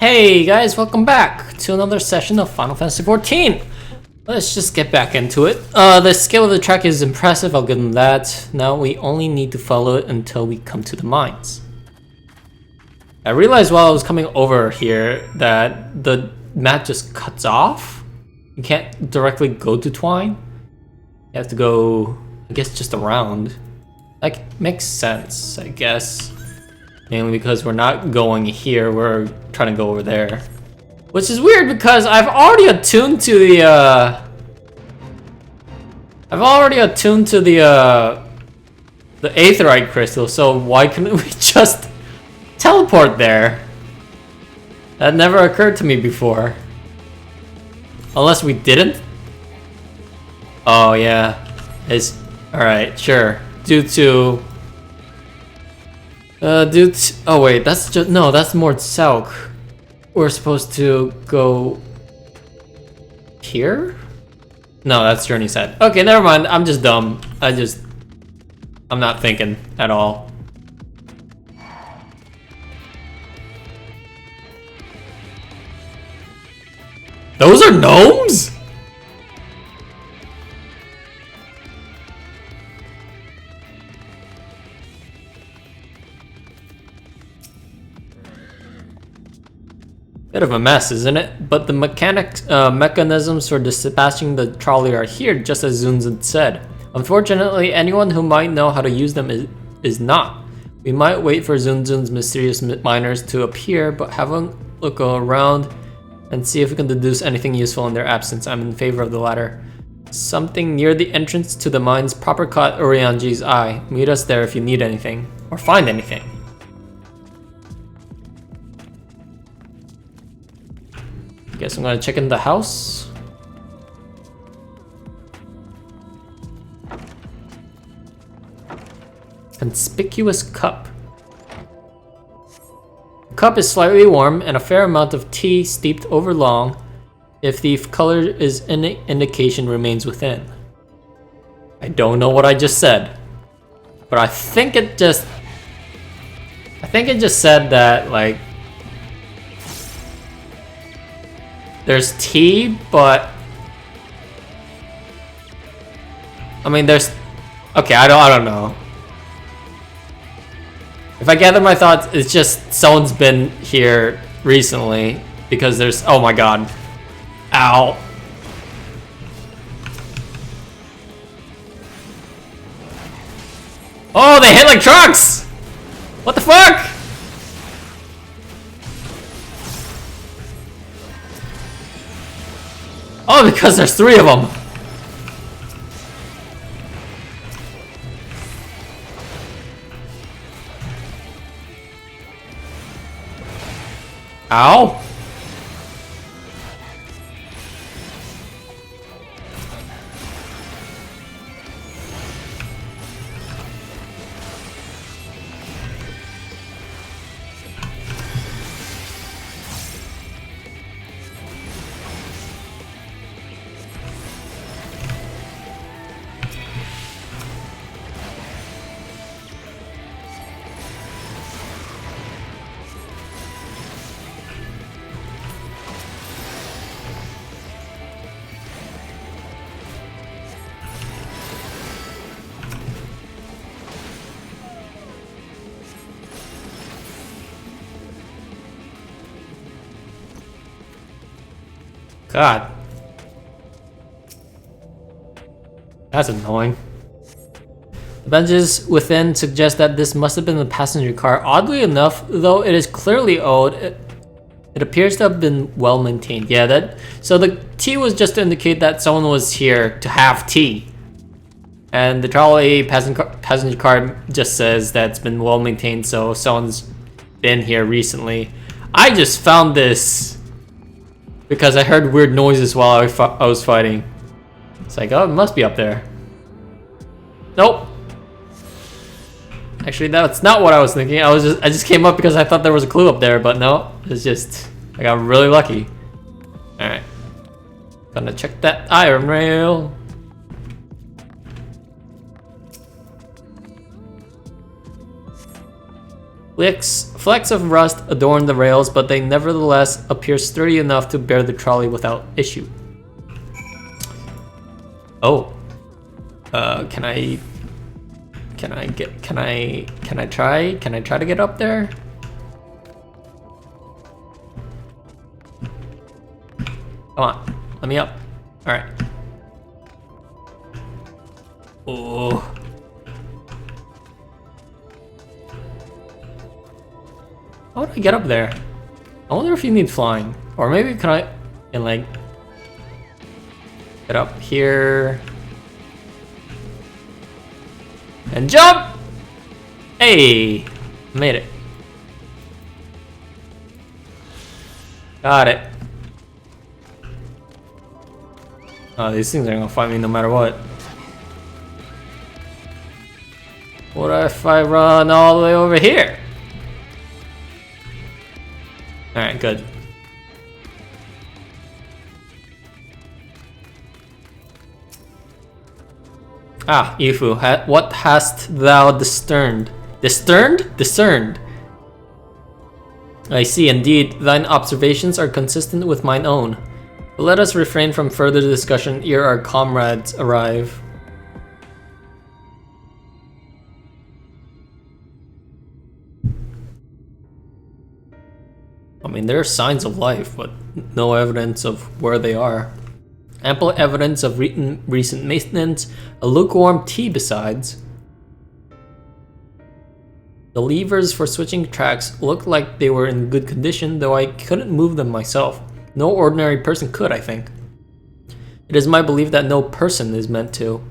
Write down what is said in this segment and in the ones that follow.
Hey guys, welcome back to another session of Final Fantasy XIV. Let's just get back into it. The scale of the track is impressive, I'll give them that. Now we only need to follow it until we come to the mines. I realized while I was coming over here that the map just cuts off. You can't directly go to Twine. You have to go, I guess, just around. Like, makes sense, I guess. Mainly because we're not going here, we're trying to go over there. Which is weird because I've already attuned to the the Aetherite crystal, so why couldn't we just teleport there? That never occurred to me before. Unless we didn't? Oh yeah. It's alright, sure. Oh wait, that's just no, that's more south. We're supposed to go here? No, that's Journey Set. Okay, never mind. I'm just dumb. I'm not thinking at all. Those are gnomes? Bit of a mess, isn't it? But the mechanisms for dispatching the trolley are here, just as Zunzun said. Unfortunately, anyone who might know how to use them is not. We might wait for Zunzun's mysterious miners to appear, but have a look around and see if we can deduce anything useful in their absence. I'm in favor of the latter. Something near the entrance to the mines proper caught Urianji's eye. Meet us there if you need anything, or find anything. Guess I'm gonna check in the house. Conspicuous cup. The cup is slightly warm and a fair amount of tea steeped over long. If the color is indication remains within. I don't know what I just said, but I think it just said that like there's tea, but I mean there's okay, I don't know. If I gather my thoughts, it's just someone's been here recently because there's oh my god. Ow. Oh, they hit like trucks! What the fuck? Oh, because there's 3 of them. Ow. God. That's annoying. The benches within suggest that this must have been the passenger car. Oddly enough, though it is clearly old, it appears to have been well maintained. Yeah, so the T was just to indicate that someone was here to have tea. And the trolley passenger car just says that it's been well maintained, so someone's been here recently. I just found this because I heard weird noises while I was fighting. It's like, oh, it must be up there. Nope. Actually, that's not what I was thinking. I just came up because I thought there was a clue up there, but no, it's just I got really lucky. All right, gonna check that iron rail. Licks Flecks of rust adorn the rails, but they nevertheless appear sturdy enough to bear the trolley without issue. Oh. Can I try to get up there? Come on, let me up. Alright. Oh. How do I get up there? I wonder if you need flying. Or maybe can like get up here and jump! Hey! Made it. Got it. Oh, these things are gonna find me no matter what. What if I run all the way over here? Alright, good. Ah, Ifu, what hast thou discerned? Discerned? I see, indeed, thine observations are consistent with mine own. But let us refrain from further discussion ere our comrades arrive. I mean, there are signs of life, but no evidence of where they are. Ample evidence of recent maintenance, a lukewarm tea besides. The levers for switching tracks looked like they were in good condition, though I couldn't move them myself. No ordinary person could, I think. It is my belief that no person is meant to.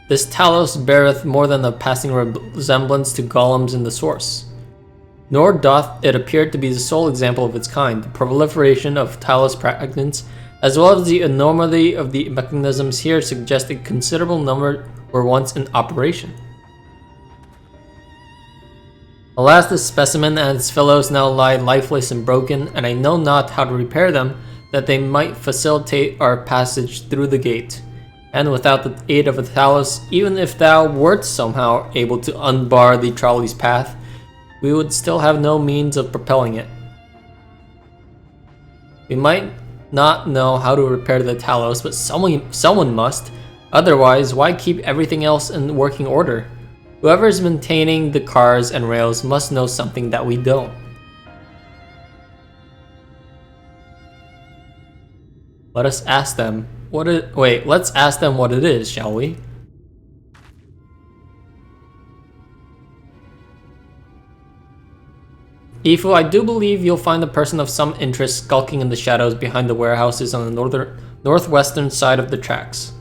This Talos beareth more than a passing resemblance to golems in the source. Nor doth it appear to be the sole example of its kind. The proliferation of Talos fragments, as well as the enormity of the mechanisms here, suggest a considerable number were once in operation. Alas, this specimen and its fellows now lie lifeless and broken, and I know not how to repair them, that they might facilitate our passage through the gate. And without the aid of a Talos, even if thou wert somehow able to unbar the trolley's path, we would still have no means of propelling it. We might not know how to repair the Talos, but someone must. Otherwise, why keep everything else in working order? Whoever is maintaining the cars and rails must know something that we don't. Let's ask them what it is, shall we? Ifu, I do believe you'll find a person of some interest skulking in the shadows behind the warehouses on the northwestern side of the tracks.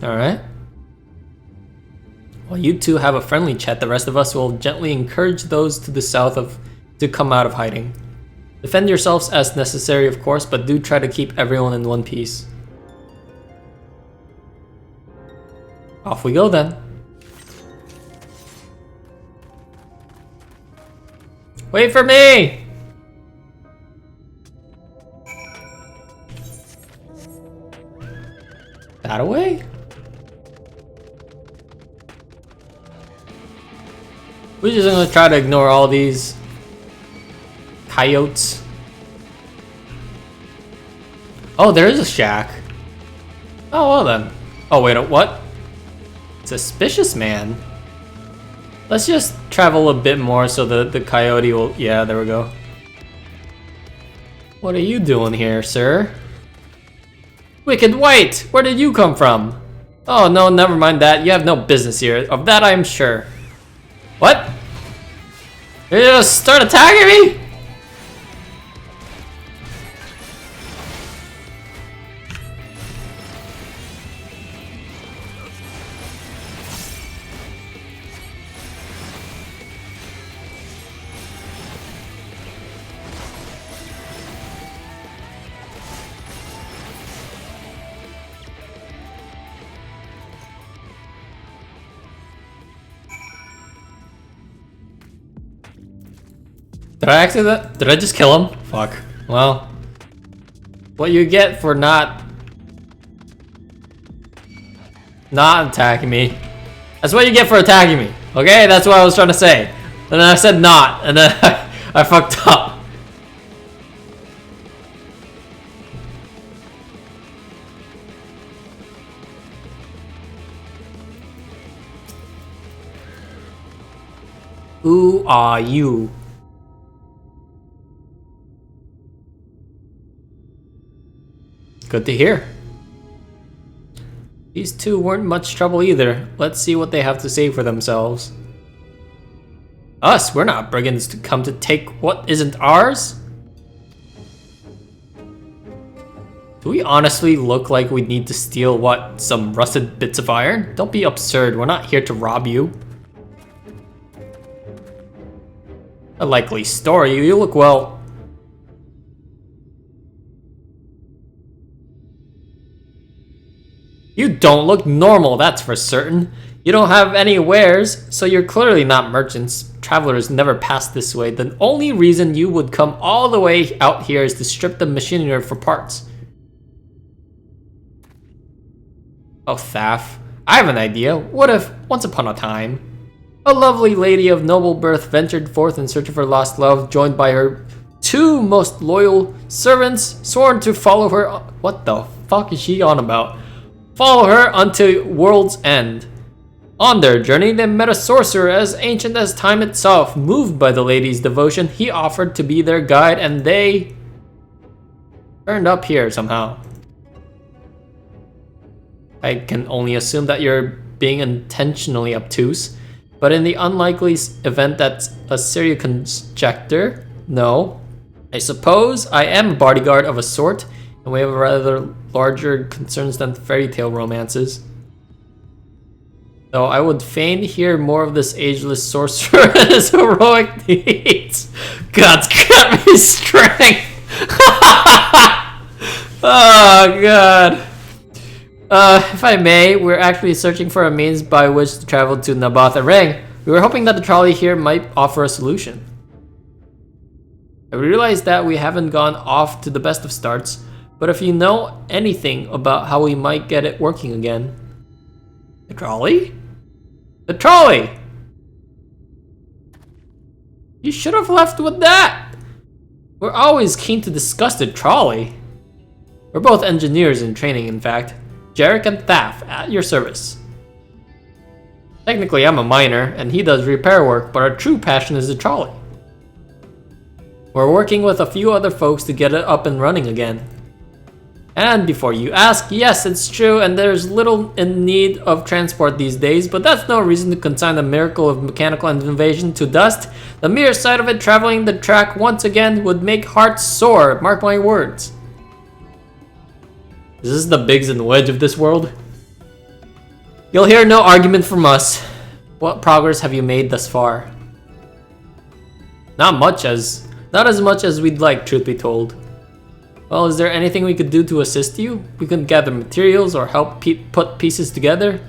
Alright. While you two have a friendly chat, the rest of us will gently encourage those to the south to come out of hiding. Defend yourselves as necessary, of course, but do try to keep everyone in one piece. Off we go then. Wait for me! That away? We're just gonna try to ignore all these coyotes. Oh, there is a shack. Oh, well then. Oh, wait, what? Suspicious man. Let's just travel a bit more so the coyote will... Yeah, there we go. What are you doing here, sir? Wicked White! Where did you come from? Oh, no, never mind that. You have no business here. Of that I am sure. What? You're gonna start attacking me? Did I just kill him? Fuck. Well, what you get for not Not attacking me. That's what you get for attacking me. Okay, that's what I was trying to say. And then I said not, and then I fucked up. Who are you? Good to hear. These two weren't much trouble either. Let's see what they have to say for themselves. Us? We're not brigands to come to take what isn't ours? Do we honestly look like we need to steal, what, some rusted bits of iron? Don't be absurd, we're not here to rob you. A likely story, you look well... You don't look normal, that's for certain. You don't have any wares, so you're clearly not merchants. Travelers never pass this way. The only reason you would come all the way out here is to strip the machinery for parts. Oh, Thaf, I have an idea. What if, once upon a time, a lovely lady of noble birth ventured forth in search of her lost love, joined by her two most loyal servants, sworn to follow her... What the fuck is she on about? Follow her until world's end. On their journey, they met a sorcerer as ancient as time itself. Moved by the lady's devotion, he offered to be their guide, and they turned up here somehow. I can only assume that you're being intentionally obtuse, but in the unlikely event that's a serious conjecture, no. I suppose I am a bodyguard of a sort, and we have rather larger concerns than fairy tale romances. Though I would fain hear more of this ageless sorcerer and his heroic deeds. God's got me strength! Oh, God. If I may, we're actually searching for a means by which to travel to Nabatha Ring. We were hoping that the trolley here might offer a solution. I realize that we haven't gone off to the best of starts, but if you know anything about how we might get it working again... The trolley? The trolley! You should have left with that! We're always keen to discuss the trolley. We're both engineers in training, in fact. Jarek and Thaf, at your service. Technically, I'm a miner, and he does repair work, but our true passion is the trolley. We're working with a few other folks to get it up and running again. And before you ask, yes, it's true, and there's little in need of transport these days, but that's no reason to consign the miracle of mechanical innovation to dust. The mere sight of it traveling the track once again would make hearts sore, mark my words. Is this the Biggs and Wedge of this world? You'll hear no argument from us. What progress have you made thus far? Not as much as we'd like, truth be told. Well, is there anything we could do to assist you? We can gather materials or help put pieces together.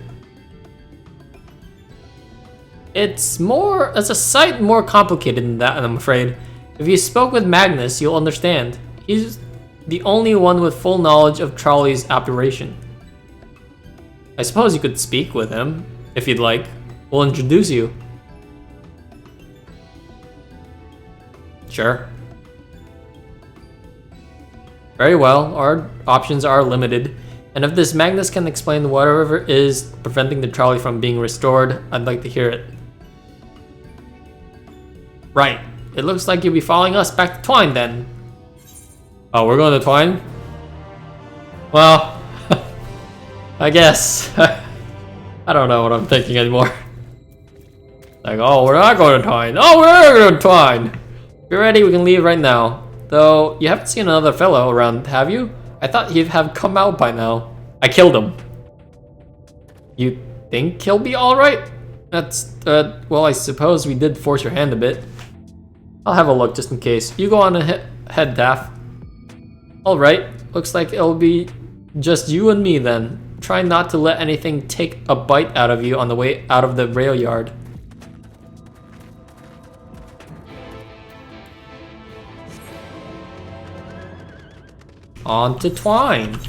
It's a sight more complicated than that, I'm afraid. If you spoke with Magnus, you'll understand. He's the only one with full knowledge of Trolley's operation. I suppose you could speak with him, if you'd like. We'll introduce you. Sure. Very well, our options are limited, and if this Magnus can explain whatever is preventing the trolley from being restored, I'd like to hear it. Right, it looks like you'll be following us back to Twine then. Oh, we're going to Twine? Well, I guess. I don't know what I'm thinking anymore. Like, oh, we're not going to Twine. Oh, we're going to Twine! If you're ready, we can leave right now. Though, you haven't seen another fellow around, have you? I thought he'd have come out by now. I killed him. You think he'll be alright? That's, well, I suppose we did force your hand a bit. I'll have a look just in case. You go on ahead, Daff. Alright, looks like it'll be just you and me then. Try not to let anything take a bite out of you on the way out of the rail yard. On to Twine.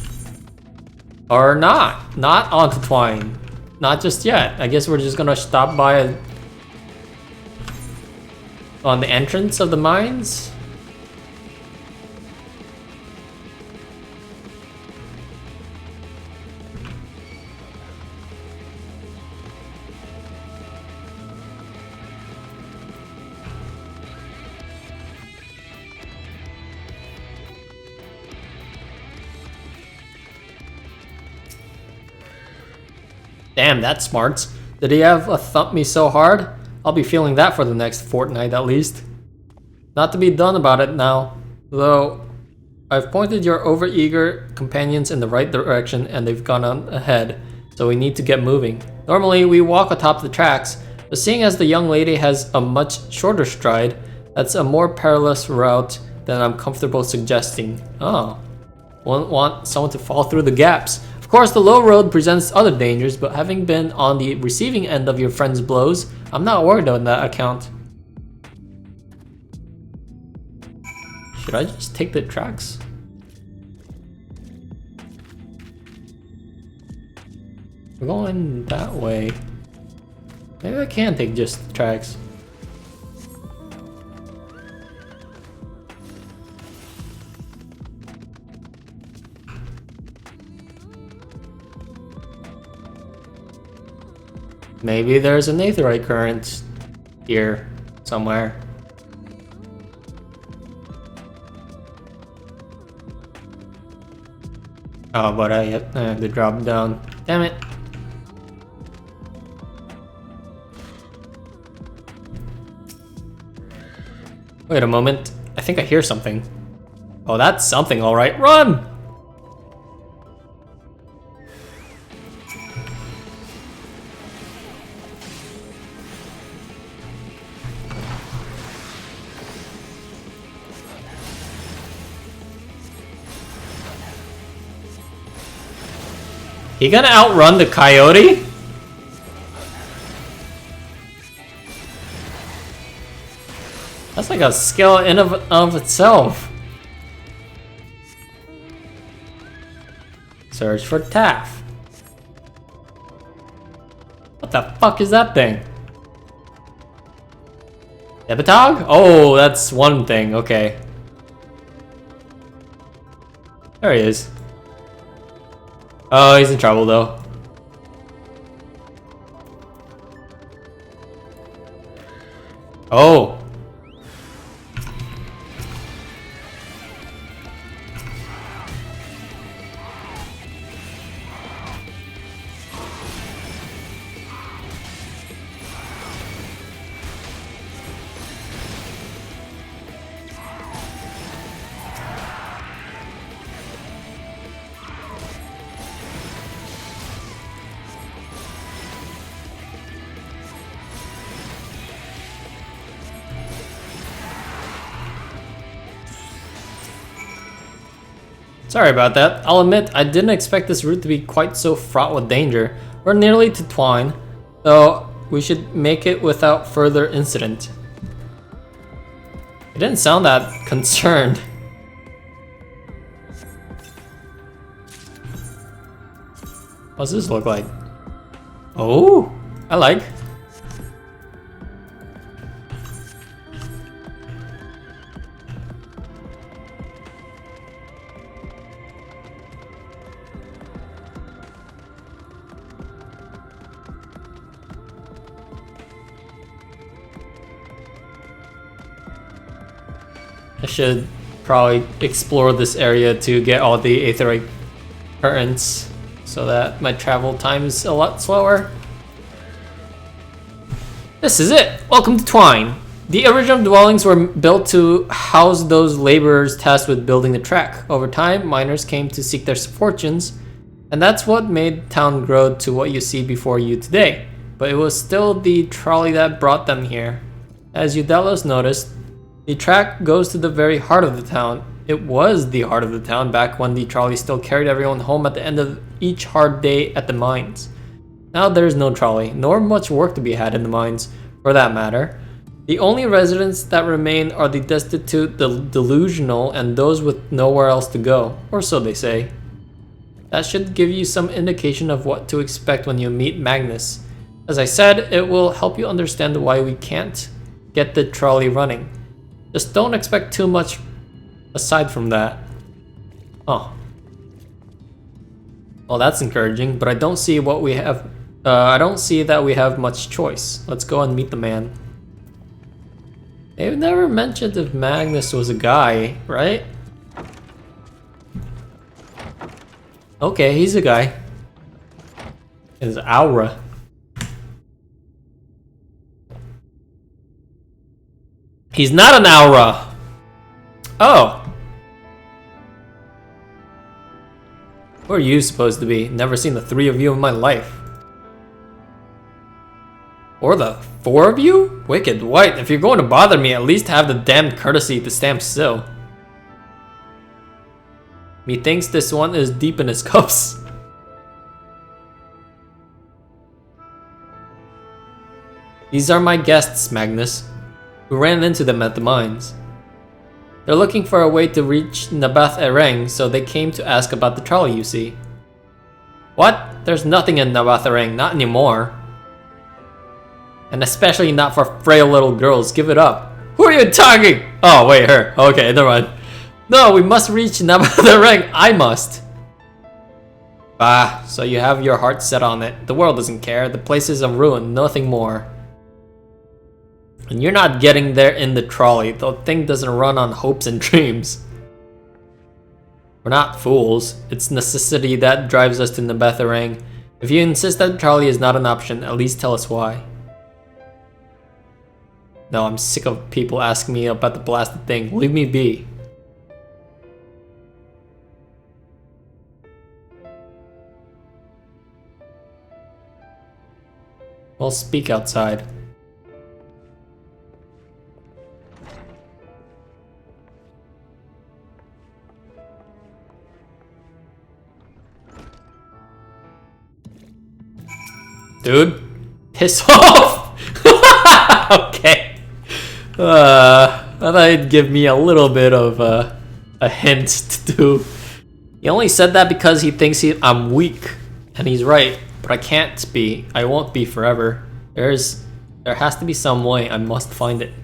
Or not onto Twine. not just yet. I guess we're just gonna stop by on the entrance of the mines. Damn, that's smart. Did he have a thump me so hard? I'll be feeling that for the next fortnight at least. Not to be done about it now, though. I've pointed your overeager companions in the right direction and they've gone on ahead, so we need to get moving. Normally we walk atop the tracks, but seeing as the young lady has a much shorter stride, that's a more perilous route than I'm comfortable suggesting. Oh, won't want someone to fall through the gaps. Of course, the low road presents other dangers, but having been on the receiving end of your friend's blows, I'm not worried on that account. Should I just take the tracks? We're going that way. Maybe I can take just the tracks. Maybe there's an aetheryte current here somewhere. Oh, but I have to drop down. Damn it. Wait a moment. I think I hear something. Oh, that's something, alright. Run! He gonna outrun the coyote? That's like a skill in of itself. Search for Taff. What the fuck is that thing? Debitog? Oh, that's one thing, okay. There he is. Oh, he's in trouble though. Oh. Sorry about that. I'll admit, I didn't expect this route to be quite so fraught with danger. We're nearly to Twine, though we should make it without further incident. It didn't sound that concerned. What's this look like? Oh, I like. I should probably explore this area to get all the aetheryte currents so that my travel time is a lot slower. This is it! Welcome to Twine! The original dwellings were built to house those laborers tasked with building the track. Over time, miners came to seek their fortunes, and that's what made town grow to what you see before you today. But it was still the trolley that brought them here. As Eudelos noticed, the track goes to the very heart of the town. It was the heart of the town back when the trolley still carried everyone home at the end of each hard day at the mines. Now there's no trolley, nor much work to be had in the mines, for that matter. The only residents that remain are the destitute, the delusional, and those with nowhere else to go, or so they say. That should give you some indication of what to expect when you meet Magnus. As I said, it will help you understand why we can't get the trolley running. Just don't expect too much aside from that. Oh. Well, that's encouraging, but I don't see what we have. I don't see that we have much choice. Let's go and meet the man. They've never mentioned if Magnus was a guy, right? Okay, he's a guy. His aura. He's not an aura. Oh. Who are you supposed to be? Never seen the three of you in my life. Or the four of you? Wicked white. If you're going to bother me, at least have the damned courtesy to stand still. Methinks this one is deep in his cups. These are my guests, Magnus. We ran into them at the mines. They're looking for a way to reach Nabath Ereng, so they came to ask about the trolley, you see. What? There's nothing in Nabath Ereng, not anymore. And especially not for frail little girls, give it up. Who are you talking? Oh, wait, her. Okay, never mind. No, we must reach Nabath Ereng. I must. Bah, so you have your heart set on it. The world doesn't care. The place is a ruin, nothing more. And you're not getting there in the trolley. The thing doesn't run on hopes and dreams. We're not fools. It's necessity that drives us to Nabath Ereng. If you insist that the trolley is not an option, at least tell us why. No, I'm sick of people asking me about the blasted thing. Leave me be. Well, speak outside. Dude, piss off! Okay. I thought he'd give me a little bit of a hint to do. He only said that because he thinks I'm weak. And he's right, but I can't be. I won't be forever. There has to be some way. I must find it.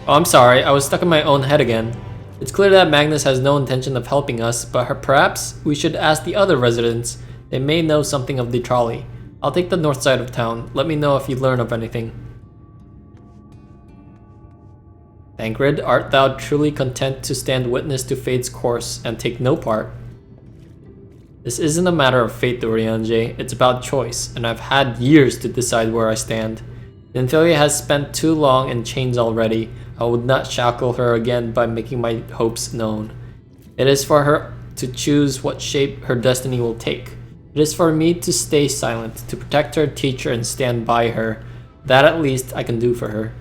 Oh, I'm sorry. I was stuck in my own head again. It's clear that Magnus has no intention of helping us, but perhaps we should ask the other residents. They may know something of the trolley. I'll take the north side of town. Let me know if you learn of anything. Thancred, art thou truly content to stand witness to fate's course and take no part? This isn't a matter of fate, Dorianje. It's about choice, and I've had years to decide where I stand. Nymphalia has spent too long in chains already. I would not shackle her again by making my hopes known. It is for her to choose what shape her destiny will take. It is for me to stay silent, to protect her, teach her, and stand by her. That at least I can do for her.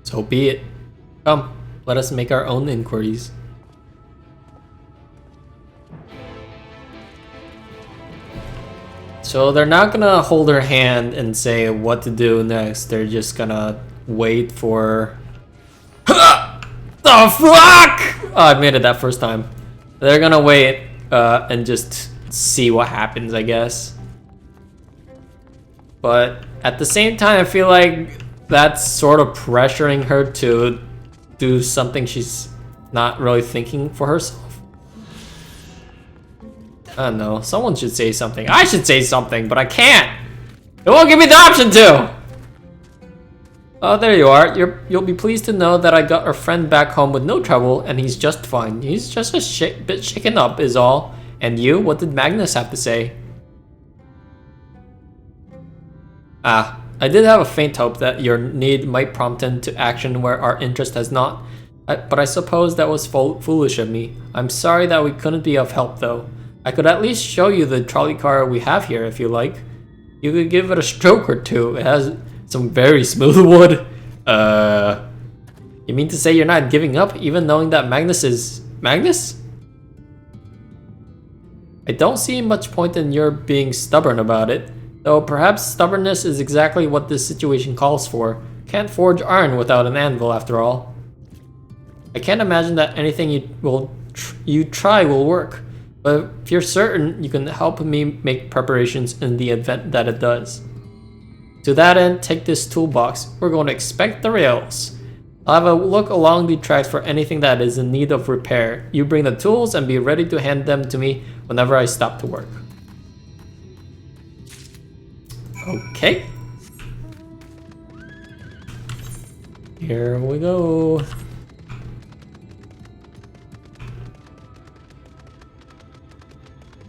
So be it. Come, let us make our own inquiries. So they're not gonna hold her hand and say what to do next. They're just gonna wait for... The fuck! Oh, I made it that first time. They're gonna wait and just see what happens, I guess. But at the same time, I feel like that's sort of pressuring her to do something she's not really thinking for herself. I don't know. Someone should say something. I should say something, but I can't. It won't give me the option to. Oh, there you are. You'll be pleased to know that I got our friend back home with no trouble, and he's just fine. He's just a bit shaken up is all. And you? What did Magnus have to say? Ah, I did have a faint hope that your need might prompt him to action where our interest has not. But I suppose that was foolish of me. I'm sorry that we couldn't be of help, though. I could at least show you the trolley car we have here if you like. You could give it a stroke or two. It has some very smooth wood. You mean to say you're not giving up even knowing that Magnus is... Magnus? I don't see much point in your being stubborn about it. Though perhaps stubbornness is exactly what this situation calls for. Can't forge iron without an anvil, after all. I can't imagine that anything you try will work, but if you're certain, you can help me make preparations in the event that it does. To that end, take this toolbox. We're going to inspect the rails. I'll have a look along the tracks for anything that is in need of repair. You bring the tools and be ready to hand them to me whenever I stop to work. Okay. Here we go.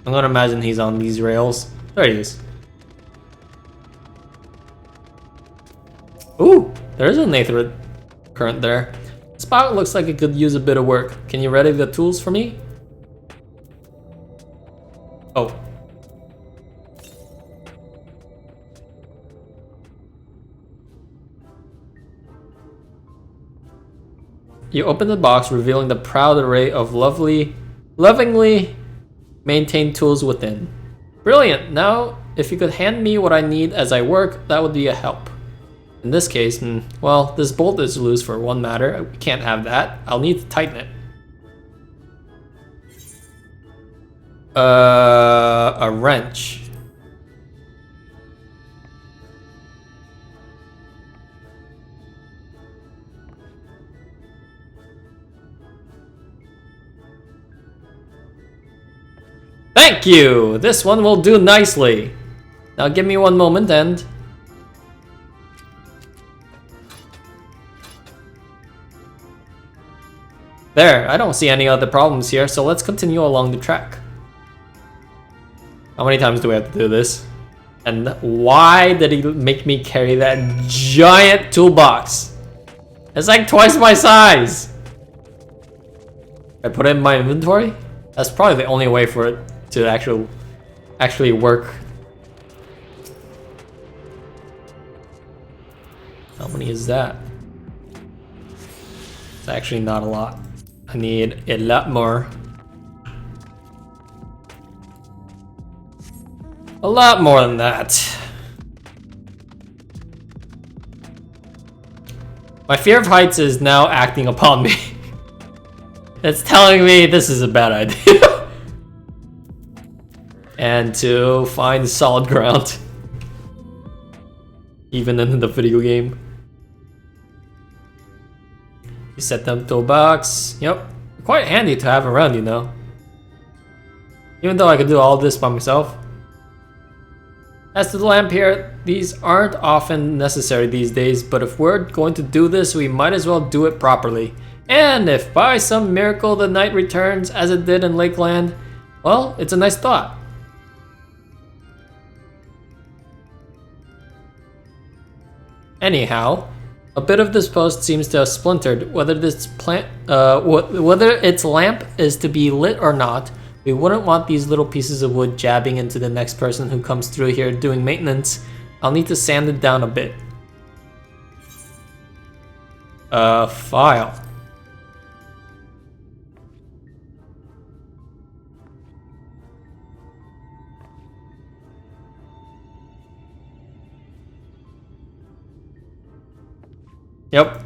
I'm gonna imagine he's on these rails. There he is. Ooh, there is an aether current there. This spot looks like it could use a bit of work. Can you ready the tools for me? Oh. You open the box, revealing the proud array of lovingly maintained tools within. Brilliant! Now, if you could hand me what I need as I work, that would be a help. In this case, well, this bolt is loose for one matter. We can't have that. I'll need to tighten it. A wrench. Thank you! This one will do nicely. Now give me one moment and... There, I don't see any other problems here, so let's continue along the track. How many times do we have to do this? And why did he make me carry that giant toolbox? It's like twice my size! I put it in my inventory? That's probably the only way for it to actually work. How many is that? It's actually not a lot. I need a lot more. A lot more than that. My fear of heights is now acting upon me. It's telling me this is a bad idea. And to find solid ground. Even in the video game. You set them to a box. Yep. Quite handy to have around, you know. Even though I could do all this by myself. As to the lamp here, these aren't often necessary these days, but if we're going to do this, we might as well do it properly. And if by some miracle the night returns as it did in Lakeland, well, it's a nice thought. Anyhow, a bit of this post seems to have splintered. Whether its lamp is to be lit or not, we wouldn't want these little pieces of wood jabbing into the next person who comes through here doing maintenance. I'll need to sand it down a bit. File. Yep.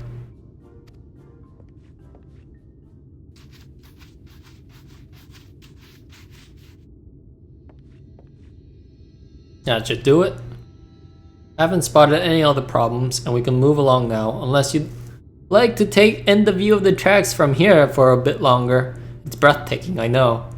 That should do it. I haven't spotted any other problems, and we can move along now, unless you'd like to take in the view of the tracks from here for a bit longer. It's breathtaking, I know.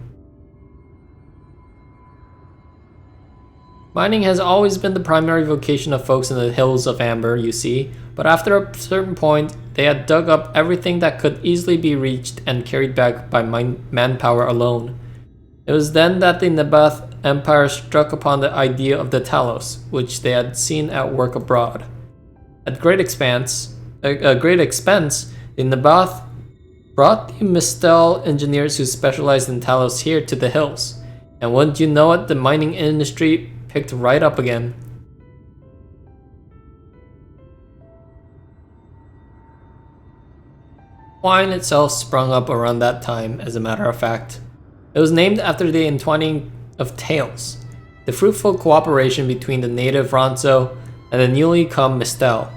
Mining has always been the primary vocation of folks in the Hills of Amber, you see, but after a certain point, they had dug up everything that could easily be reached and carried back by manpower alone. It was then that the Nabath Empire struck upon the idea of the Talos, which they had seen at work abroad. At great expense, the Nabath brought the Mistel engineers who specialized in Talos here to the hills, and wouldn't you know it, the mining industry picked right up again. Wine itself sprung up around that time, as a matter of fact. It was named after the entwining of tales, the fruitful cooperation between the native Ronso and the newly come Mistel.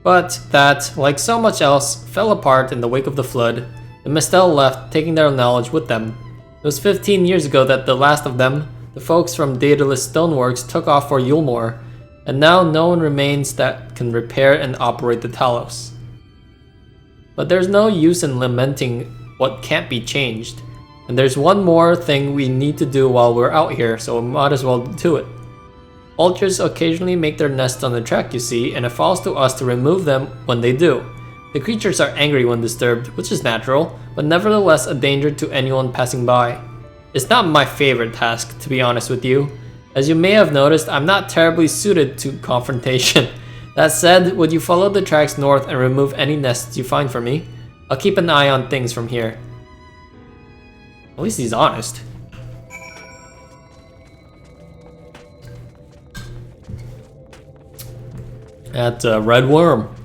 But that, like so much else, fell apart in the wake of the flood. The Mistel left, taking their knowledge with them. It was 15 years ago that the last of them, the folks from Daedalus Stoneworks, took off for Yulmore, and now no one remains that can repair and operate the Talos. But there's no use in lamenting what can't be changed. And there's one more thing we need to do while we're out here, so we might as well do it. Vultures occasionally make their nests on the track, you see, and it falls to us to remove them when they do. The creatures are angry when disturbed, which is natural, but nevertheless a danger to anyone passing by. It's not my favorite task, to be honest with you. As you may have noticed, I'm not terribly suited to confrontation. That said, would you follow the tracks north and remove any nests you find for me? I'll keep an eye on things from here. At least he's honest. That's a red worm.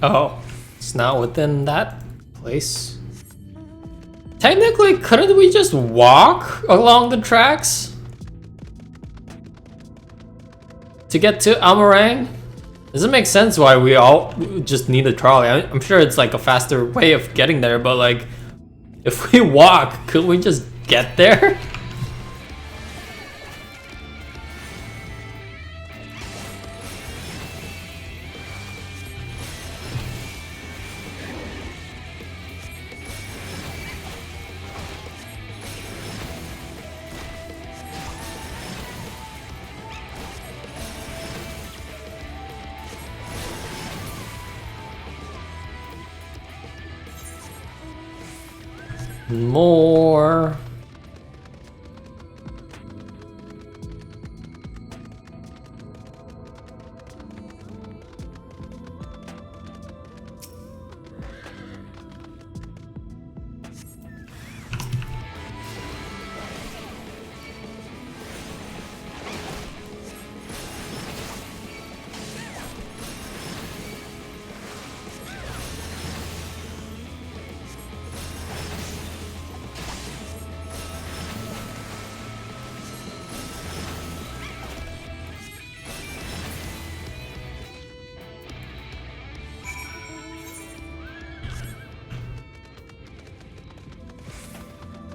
Oh, it's not within that place. Technically, couldn't we just walk along the tracks to get to Almarang? Does it make sense why we all just need a trolley? I'm sure it's like a faster way of getting there, but like, if we walk, could we just get there? More.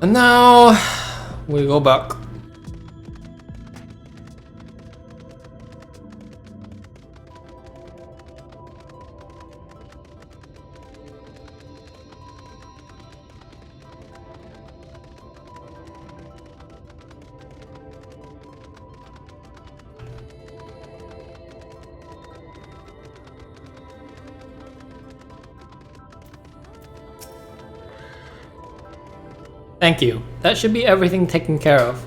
And now we go back. Thank you. That should be everything taken care of.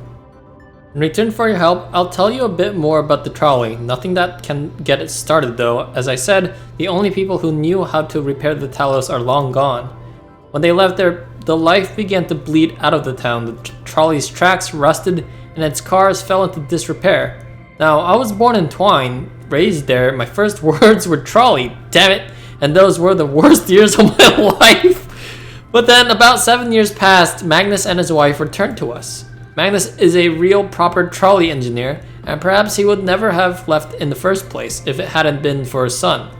In return for your help, I'll tell you a bit more about the trolley. Nothing that can get it started though. As I said, the only people who knew how to repair the Talos are long gone. When they left there, the life began to bleed out of the town. The trolley's tracks rusted and its cars fell into disrepair. Now, I was born in Twine, raised there. My first words were trolley, damn it, and those were the worst years of my life. But then, about 7 years passed, Magnus and his wife returned to us. Magnus is a real proper trolley engineer, and perhaps he would never have left in the first place if it hadn't been for his son.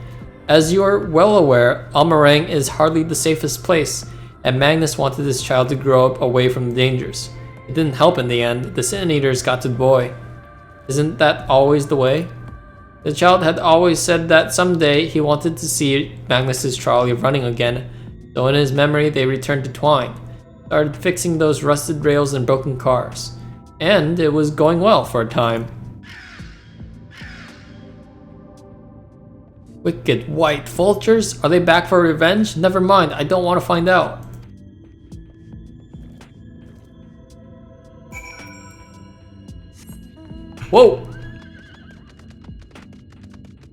As you're well aware, Almarang is hardly the safest place, and Magnus wanted his child to grow up away from the dangers. It didn't help in the end. The Sin Eaters got to the boy. Isn't that always the way? The child had always said that someday he wanted to see Magnus's trolley running again, so in his memory they returned to Twine, started fixing those rusted rails and broken cars. And it was going well for a time. Wicked white vultures? Are they back for revenge? Never mind, I don't want to find out. Whoa!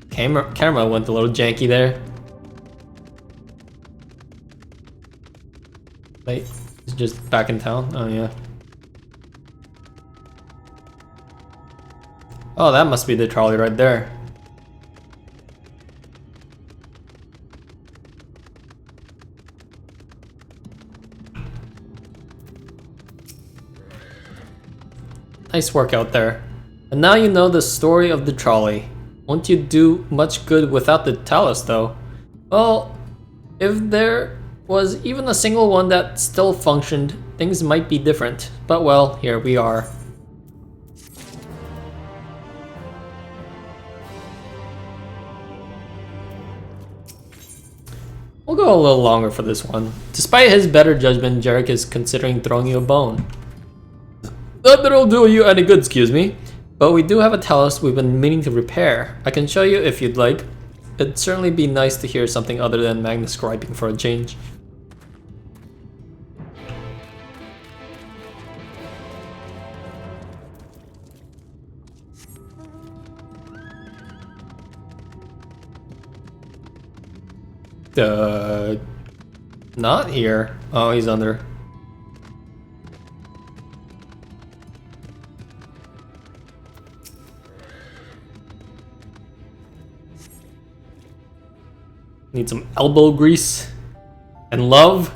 Camera went a little janky there. Wait, he's just back in town? Oh yeah. Oh, that must be the trolley right there. Nice work out there. And now you know the story of the trolley. Won't you do much good without the talus though? Well, if there was even a single one that still functioned, things might be different. But well, here we are. We'll go a little longer for this one. Despite his better judgment, Jarek is considering throwing you a bone. Not that it'll do you any good, excuse me. But we do have a talus we've been meaning to repair. I can show you if you'd like. It'd certainly be nice to hear something other than Magnus griping for a change. Not here. Oh, he's under. Need some elbow grease and love.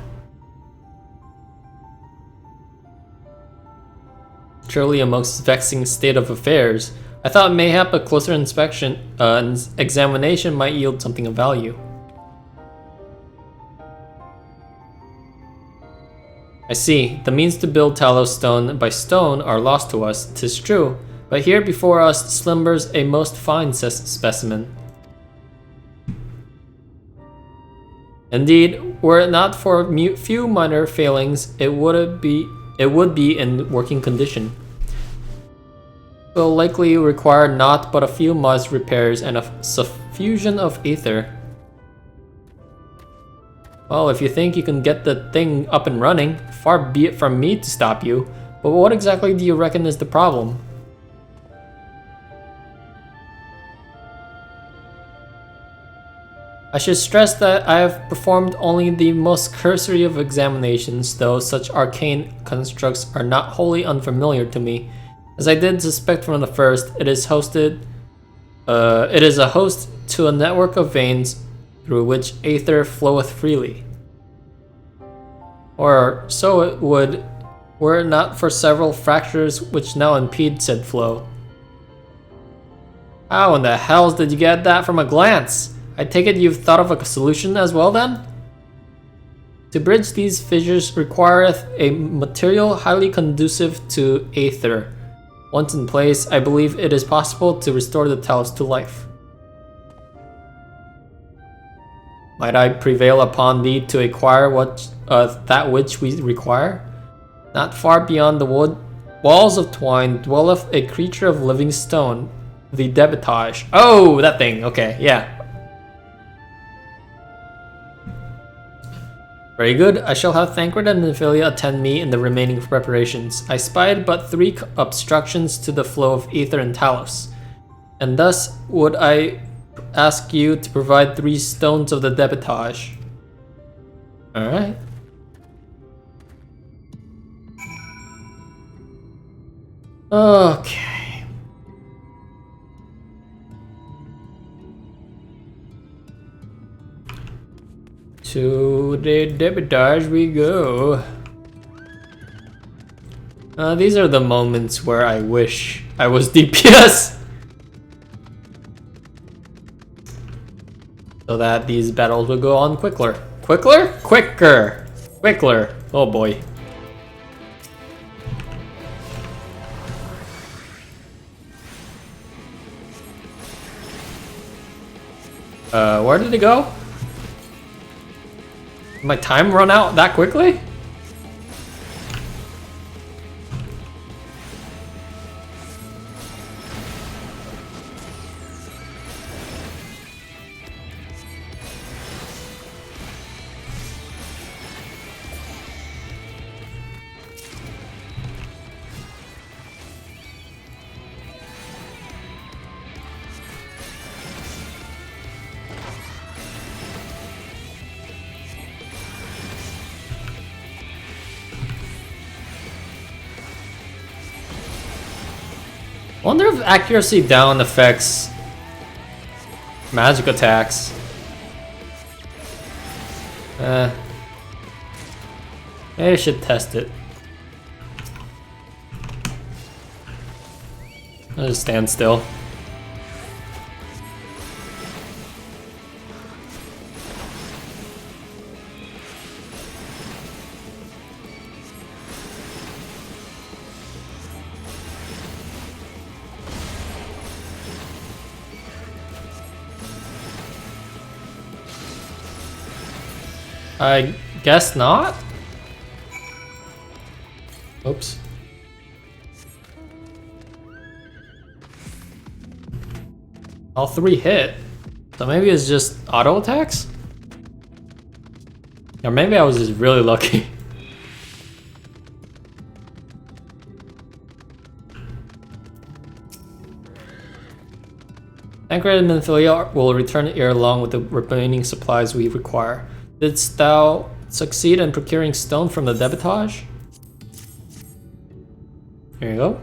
Truly a most vexing state of affairs. I thought mayhap a closer examination might yield something of value. I see. The means to build tallow stone by stone are lost to us, 'tis true. But here before us slumbers a most fine specimen. Indeed, were it not for few minor failings, it would be in working condition. Will likely require naught but a few modest repairs and a suffusion of ether. Well, if you think you can get the thing up and running, far be it from me to stop you, but what exactly do you reckon is the problem? I should stress that I have performed only the most cursory of examinations, though such arcane constructs are not wholly unfamiliar to me. As I did suspect from the first, it is a host to a network of veins through which aether floweth freely. Or so it would, were it not for several fractures which now impede said flow. How in the hells did you get that from a glance? I take it you've thought of a solution as well then? To bridge these fissures requireth a material highly conducive to aether. Once in place, I believe it is possible to restore the talus to life. Might I prevail upon thee to acquire that which we require? Not far beyond the walls of twine dwelleth a creature of living stone, the debitage. Oh, that thing. Okay, yeah. Very good. I shall have Thancred and Nephilia attend me in the remaining preparations. I spied but 3 obstructions to the flow of ether and talus, and thus would I ask you to provide 3 stones of the debitage. Alright. Okay. To the debitage we go. These are the moments where I wish I was DPS. So that these battles will go on quicker. Quicker? Quicker! Quicker! Oh boy. Where did it go? My time run out that quickly? I wonder if accuracy down affects magic attacks. Maybe I should test it. I'll just stand still. I guess not. Oops. All 3 hit. So maybe it's just auto attacks? Or maybe I was just really lucky. Tancred and Minfilia will return here along with the remaining supplies we require. Didst thou succeed in procuring stone from the debitage? Here you go.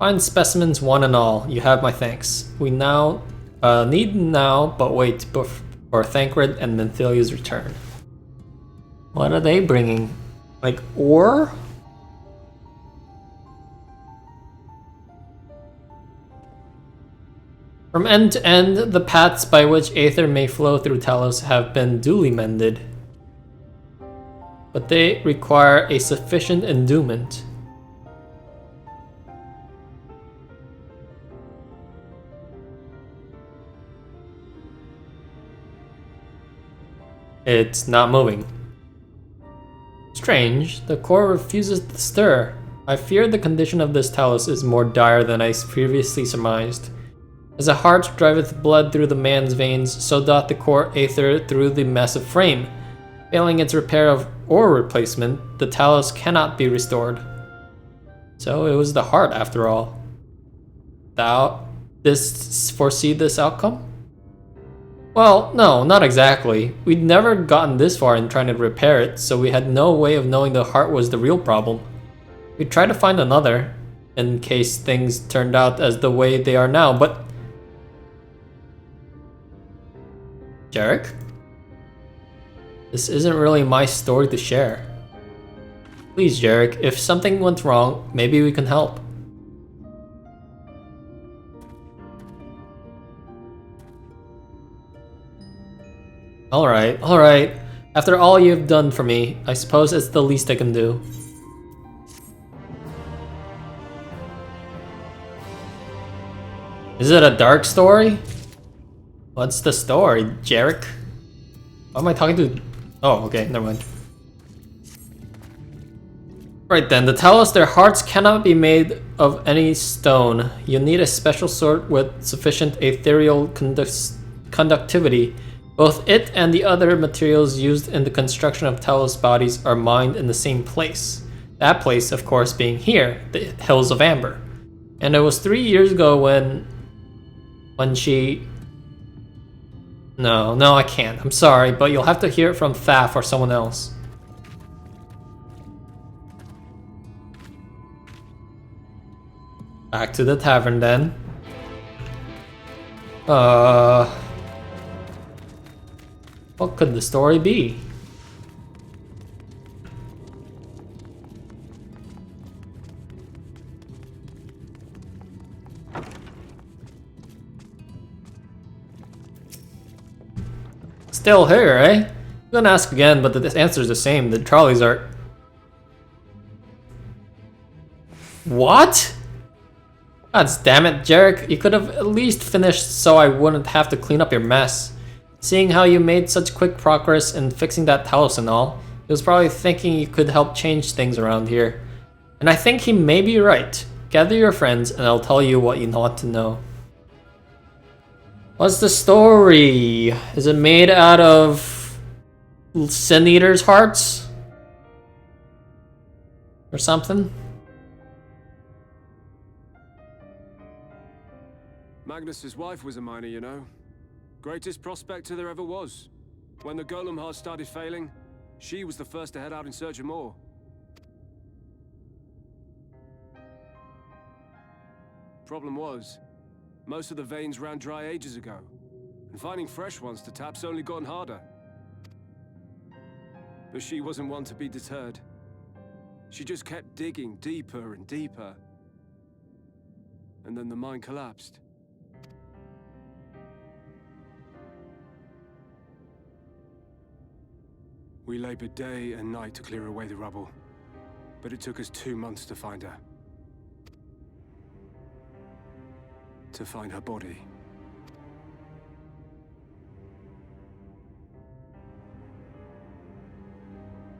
Fine specimens one and all, you have my thanks. We now need but wait for Tancred and Minfilia's return. What are they bringing? Like ore? From end to end, the paths by which aether may flow through Talos have been duly mended. But they require a sufficient endowment. It's not moving. Strange, the core refuses to stir. I fear the condition of this Talos is more dire than I previously surmised. As a heart driveth blood through the man's veins, so doth the core aether through the massive frame. Failing its repair or replacement, the Talos cannot be restored. So it was the heart after all. Thou didst foresee this outcome? Well, no, not exactly. We'd never gotten this far in trying to repair it, so we had no way of knowing the heart was the real problem. We tried to find another, in case things turned out as the way they are now, but... Jarek? This isn't really my story to share. Please, Jarek, if something went wrong, maybe we can help. Alright. After all you've done for me, I suppose it's the least I can do. Is it a dark story? What's the story, Jarek? Why am I talking to... Oh, okay, never mind. Right then, the Talos, their hearts cannot be made of any stone. You need a special sort with sufficient ethereal conductivity. Both it and the other materials used in the construction of Talos bodies are mined in the same place. That place, of course, being here, the Hills of Amber. And it was 3 years ago when she... No, I can't. I'm sorry, but you'll have to hear it from Thaf or someone else. Back to the tavern then. What could the story be? Still here, eh? I'm gonna ask again, but the answer's the same. The trolleys are... What? God damn it, Jarek. You could have at least finished so I wouldn't have to clean up your mess. Seeing how you made such quick progress in fixing that Talos and all, he was probably thinking you could help change things around here. And I think he may be right. Gather your friends and I'll tell you what you want to know. What's the story? Is it made out of Sin Eater's hearts? Or something? Magnus's wife was a miner, you know. Greatest prospector there ever was. When the golem hearts started failing, she was the first to head out in search of more. problem was, most of the veins ran dry ages ago, and finding fresh ones to tap's only gotten harder. But she wasn't one to be deterred. She just kept digging deeper and deeper. And then the mine collapsed. We labored day and night to clear away the rubble, but it took us 2 months to find her. To find her body.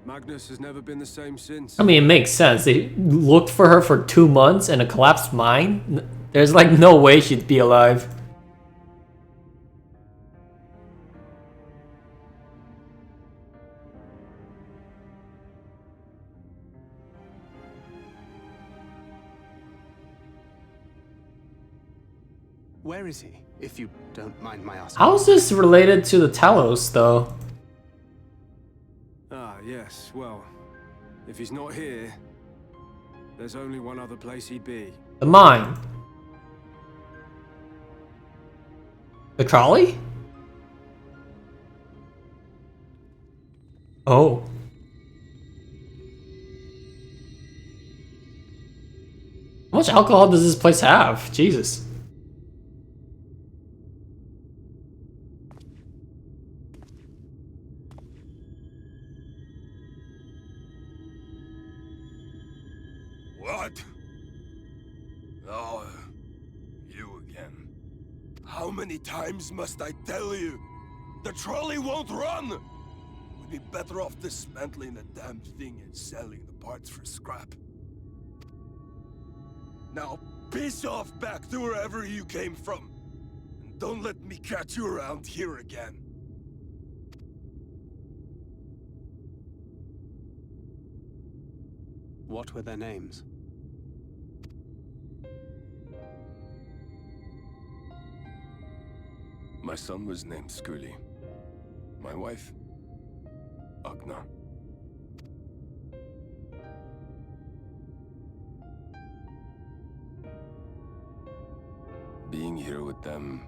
Magnus has never been the same since. I mean, it makes sense. They looked for her for 2 months in a collapsed mine. There's like no way she'd be alive. Where is he, if you don't mind my asking? How is this related to the Talos, though? Ah, yes, well, if he's not here, there's only one other place he'd be. The mine. The trolley? Oh. How much alcohol does this place have? Jesus. What? Oh, you again. How many times must I tell you? The trolley won't run! We'd be better off dismantling the damn thing and selling the parts for scrap. Now, piss off back to wherever you came from. And don't let me catch you around here again. What were their names? My son was named Skuli. My wife, Agna. Being here with them,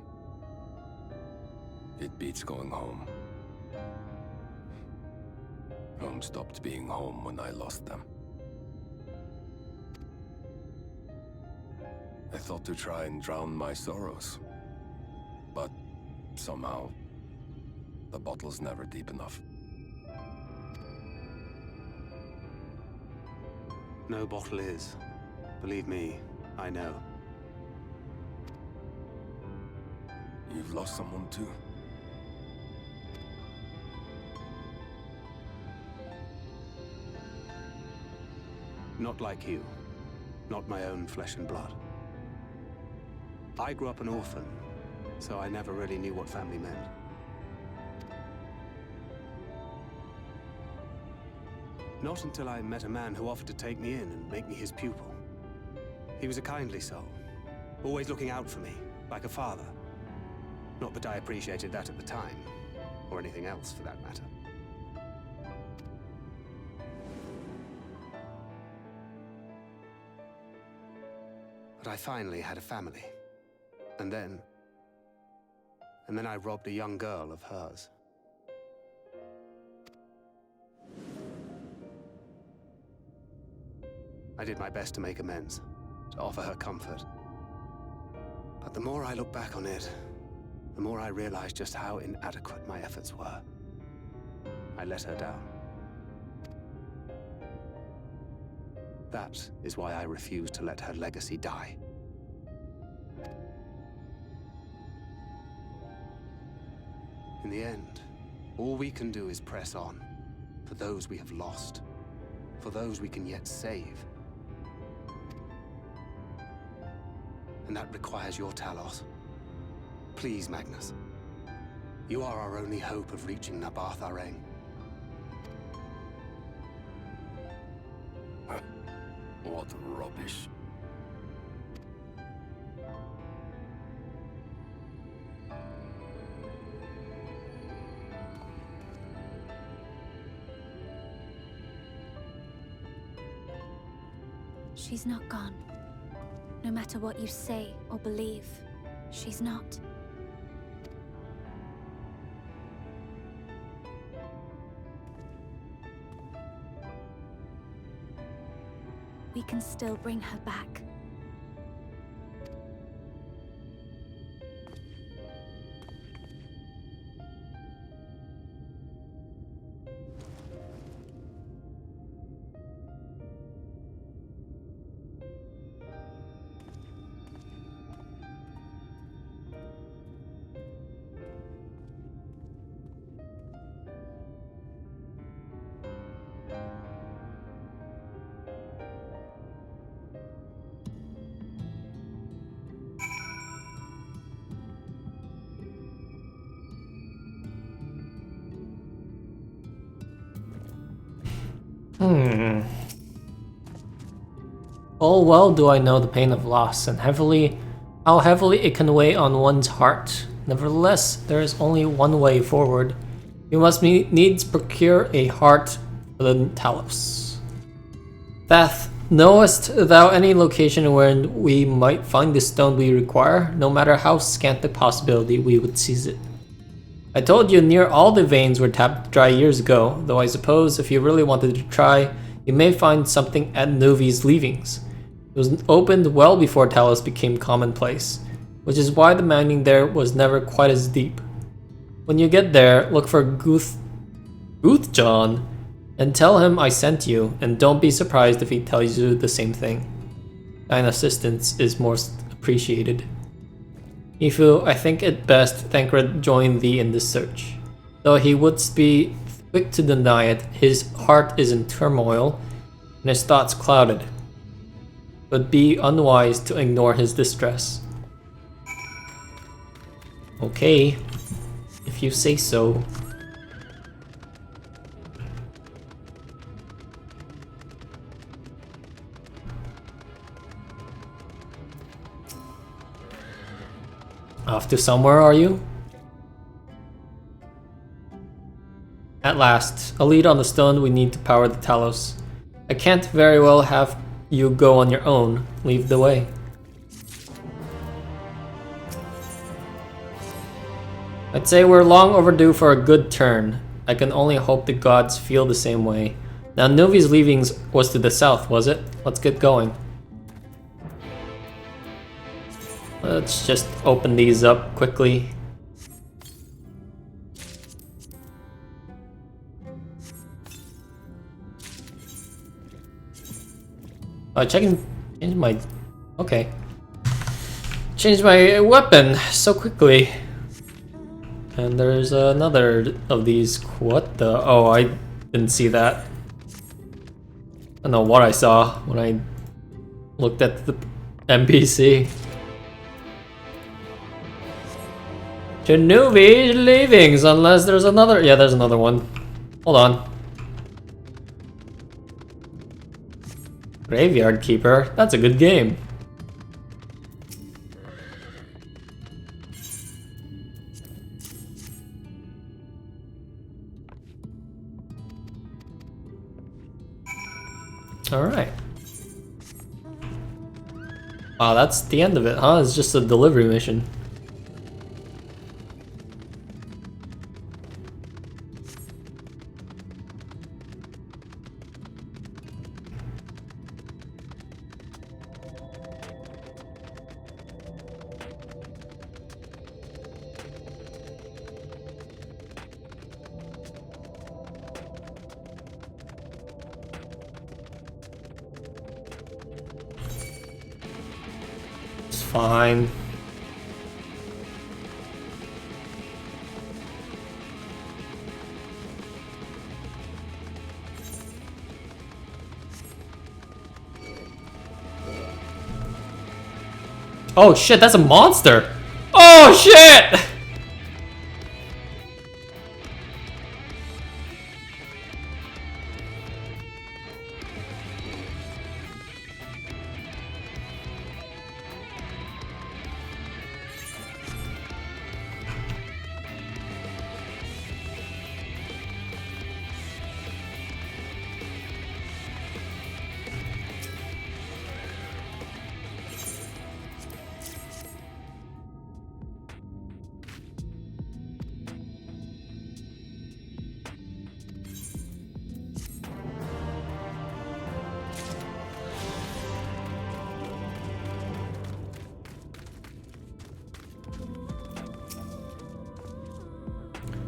it beats going home. Home stopped being home when I lost them. I thought to try and drown my sorrows, but somehow, the bottle's never deep enough. No bottle is. Believe me, I know. You've lost someone too? Not like you. Not my own flesh and blood. I grew up an orphan, so I never really knew what family meant. Not until I met a man who offered to take me in and make me his pupil. He was a kindly soul, always looking out for me, like a father. Not that I appreciated that at the time, or anything else for that matter. But I finally had a family. And then I robbed a young girl of hers. I did my best to make amends, to offer her comfort. But the more I look back on it, the more I realize just how inadequate my efforts were. I let her down. That is why I refuse to let her legacy die. In the end, all we can do is press on, for those we have lost, for those we can yet save. And that requires your Talos. Please, Magnus. You are our only hope of reaching Nabarth Areng. What rubbish. She's not gone. No matter what you say or believe, she's not. We can still bring her back. Full well do I know the pain of loss, and how heavily it can weigh on one's heart. Nevertheless, there is only one way forward. You must needs procure a heart for the Talos. That knowest thou any location wherein we might find the stone we require? No matter how scant the possibility, we would seize it. I told you near all the veins were tapped dry years ago, though I suppose if you really wanted to try, you may find something at Novi's leavings. It was opened well before Talos became commonplace, which is why the mining there was never quite as deep. When you get there, look for Guthjon and tell him I sent you, and don't be surprised if he tells you the same thing. Thine assistance is most appreciated. Ifu, I think it best Thancred join thee in this search. Though he would be quick to deny it, his heart is in turmoil and his thoughts clouded. But be unwise to ignore his distress. Okay, if you say so. Off to somewhere, are you? At last, a lead on the stone we need to power the Talos. I can't very well have you go on your own. Leave the way. I'd say we're long overdue for a good turn. I can only hope the gods feel the same way. Now Novi's leavings was to the south, was it? Let's get going. Let's just open these up quickly. Change my... Okay. Change my weapon so quickly. And there's another of these. What the... Oh, I didn't see that. I don't know what I saw when I looked at the NPC. Janubi's leavings, unless there's another... Yeah, there's another one. Hold on. Graveyard Keeper? That's a good game. Alright. Wow, that's the end of it, huh? It's just a delivery mission. Fine. Oh shit, that's a monster! Oh shit!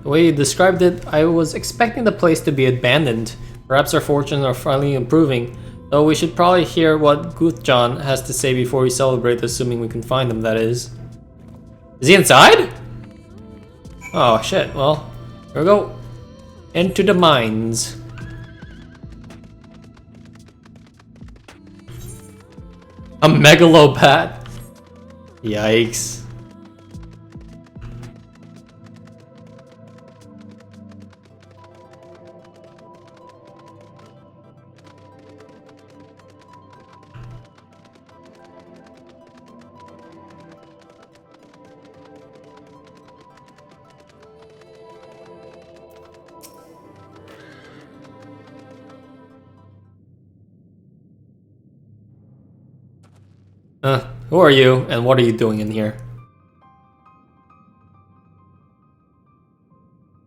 The way you described it, I was expecting the place to be abandoned. Perhaps our fortunes are finally improving, though we should probably hear what Guthjon has to say before we celebrate, assuming we can find him, that is. Is he inside? Oh shit, well, here we go. Into the mines. A megalopat. Yikes. Who are you, and what are you doing in here?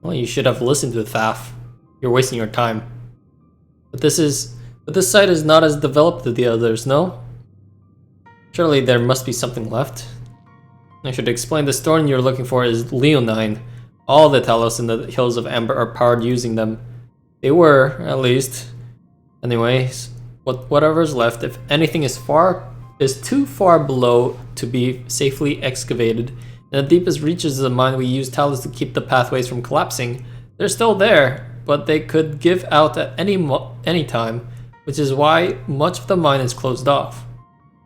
Well, you should have listened to Thaf. You're wasting your time. But this site is not as developed as the others, no? Surely there must be something left. I should explain the stone you're looking for is leonine. All the Talos in the Hills of Amber are powered using them. They were, at least. Anyways, whatever's left, if anything is too far below to be safely excavated. In the deepest reaches of the mine, we use Talos to keep the pathways from collapsing. They're still there, but they could give out at any time, which is why much of the mine is closed off.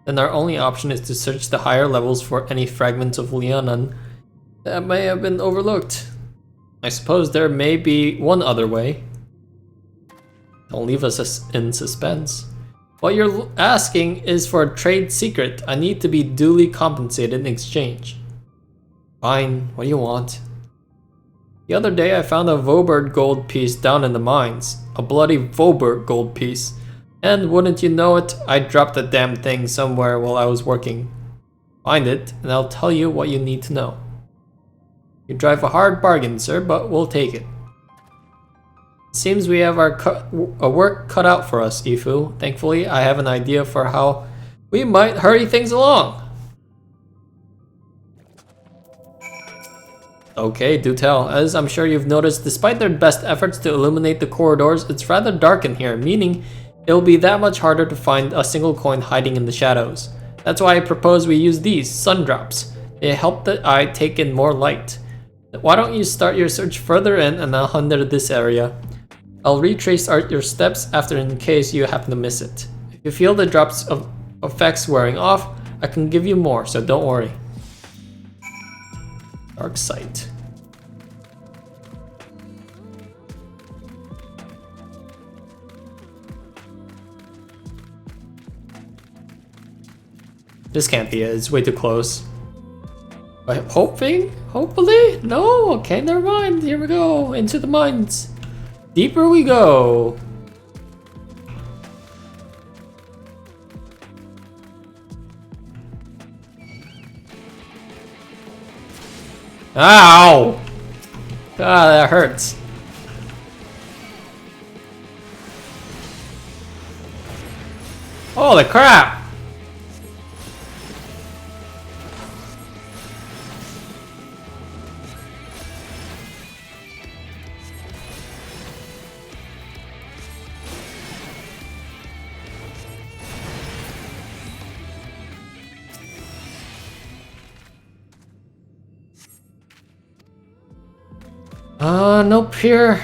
Then our only option is to search the higher levels for any fragments of Leonin that may have been overlooked. I suppose there may be one other way. Don't leave us in suspense. What you're asking is for a trade secret. I need to be duly compensated in exchange. Fine, what do you want? The other day I found a Vobert gold piece down in the mines. A bloody Vobert gold piece. And wouldn't you know it, I dropped the damn thing somewhere while I was working. Find it, and I'll tell you what you need to know. You drive a hard bargain, sir, but we'll take it. Seems we have our work cut out for us, Ifu. Thankfully, I have an idea for how we might hurry things along. Okay, do tell. As I'm sure you've noticed, despite their best efforts to illuminate the corridors, it's rather dark in here, meaning it'll be that much harder to find a single coin hiding in the shadows. That's why I propose we use these, sun drops. They help the eye take in more light. Why don't you start your search further in and I'll hunt this area. I'll retrace your steps after in case you happen to miss it. If you feel the drops of effects wearing off, I can give you more, so don't worry. Dark sight. This can't be it, it's way too close. Hopefully? No? Okay, never mind. Here we go, into the mines. Deeper we go. Ow! God, that hurts. Holy crap! Nope, here.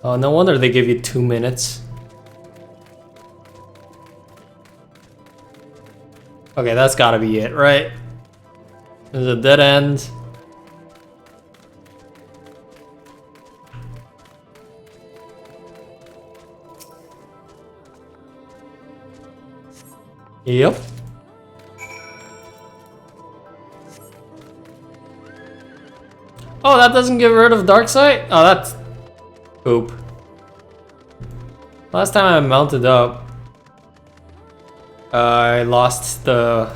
Oh, no wonder they give you 2 minutes. Okay, that's gotta be it, right? There's a dead end. Yep. Oh, that doesn't get rid of Darksight? Oh, that's poop. Last time I mounted up, I lost the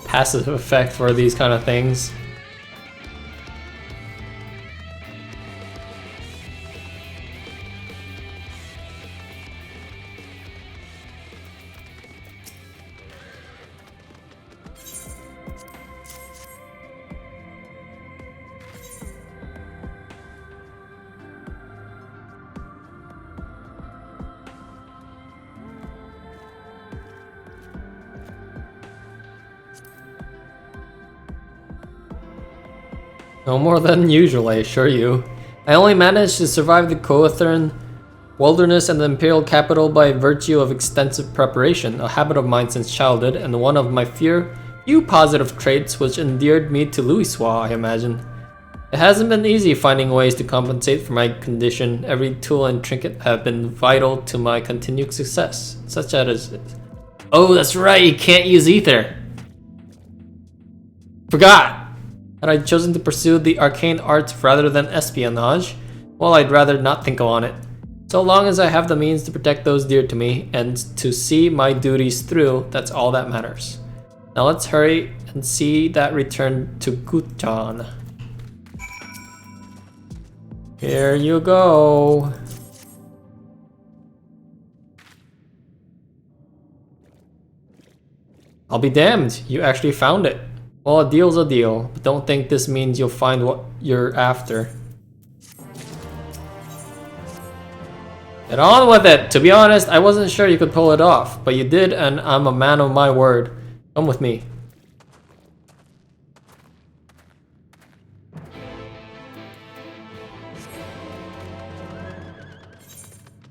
passive effect for these kind of things. No more than usual, I assure you. I only managed to survive the Coethern wilderness and the Imperial capital by virtue of extensive preparation, a habit of mine since childhood, and one of my few positive traits which endeared me to Louisoix, I imagine. It hasn't been easy finding ways to compensate for my condition. Every tool and trinket have been vital to my continued success, such as... Oh, that's right, you can't use ether! Forgot! Had I chosen to pursue the arcane arts rather than espionage, well, I'd rather not think on it. So long as I have the means to protect those dear to me, and to see my duties through, that's all that matters. Now let's hurry and see that return to Gutjan. Here you go. I'll be damned, you actually found it. Well, a deal's a deal, but don't think this means you'll find what you're after. Get on with it! To be honest, I wasn't sure you could pull it off, but you did, and I'm a man of my word. Come with me.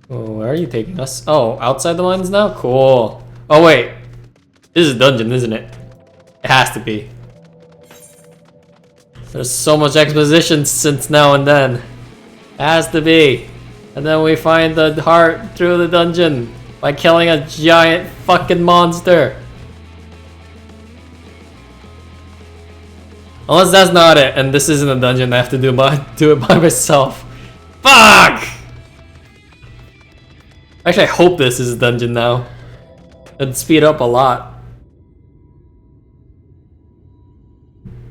Oh, where are you taking us? Oh, outside the mines now? Cool. Oh wait, this is a dungeon, isn't it? It has to be. There's so much exposition since now and then. It has to be. And then we find the heart through the dungeon by killing a giant fucking monster. Unless that's not it, and this isn't a dungeon, I have to do it by myself. Fuck! Actually, I hope this is a dungeon now. It'd speed up a lot.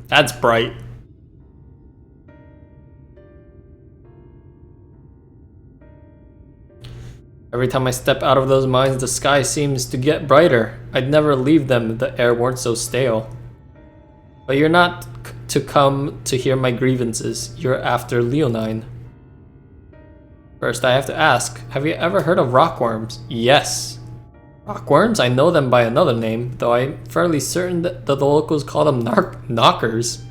That's bright. Every time I step out of those mines, the sky seems to get brighter. I'd never leave them if the air weren't so stale. But you're not to come to hear my grievances. You're after Leonine. First, I have to ask, have you ever heard of rockworms? Yes. Rockworms? I know them by another name, though I'm fairly certain that the locals call them knockers.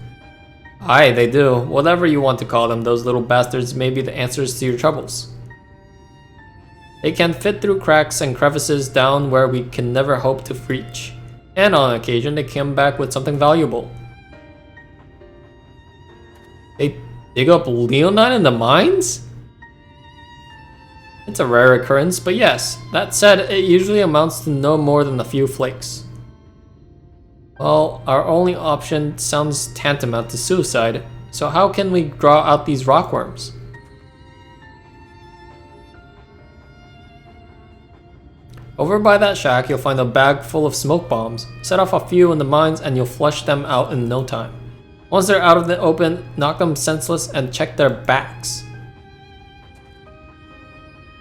Aye, they do. Whatever you want to call them, those little bastards may be the answers to your troubles. They can fit through cracks and crevices down where we can never hope to reach. And on occasion, they come back with something valuable. They dig up Leonine in the mines? It's a rare occurrence, but yes. That said, it usually amounts to no more than a few flakes. Well, our only option sounds tantamount to suicide, so how can we draw out these rockworms? Over by that shack, you'll find a bag full of smoke bombs. Set off a few in the mines and you'll flush them out in no time. Once they're out of the open, knock them senseless and check their backs.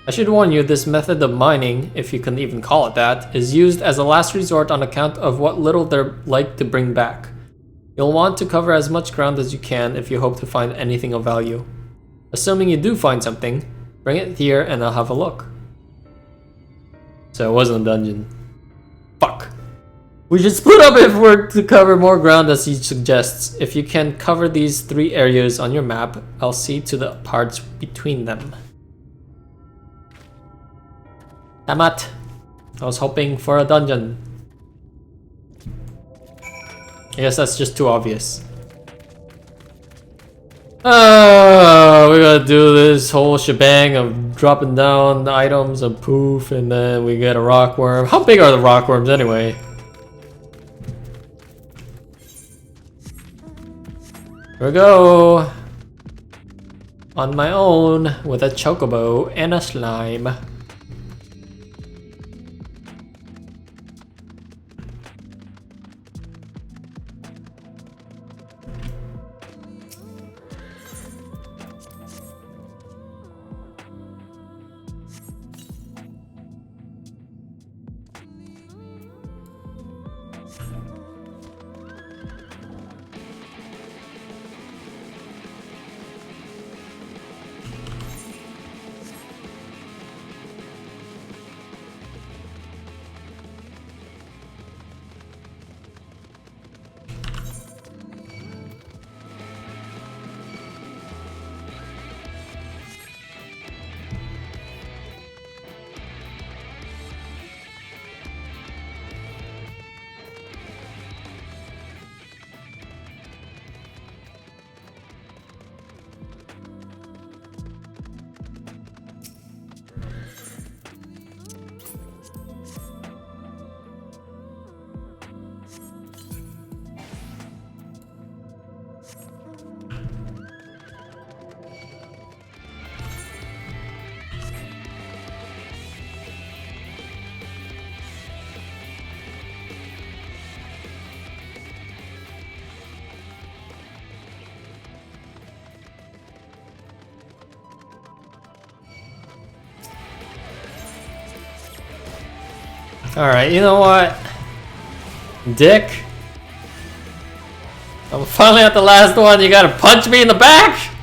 I should warn you, this method of mining, if you can even call it that, is used as a last resort on account of what little they're like to bring back. You'll want to cover as much ground as you can if you hope to find anything of value. Assuming you do find something, bring it here and I'll have a look. So it wasn't a dungeon. Fuck. We should split up if we're to cover more ground as he suggests. If you can cover these 3 areas on your map, I'll see to the parts between them. Damn it. I was hoping for a dungeon. I guess that's just too obvious. We gotta do this whole shebang of dropping down the items and poof, and then we get a rockworm. How big are the rockworms anyway? Here we go. On my own with a chocobo and a slime. Alright, you know what? Dick. I'm finally at the last one. You gotta punch me in the back?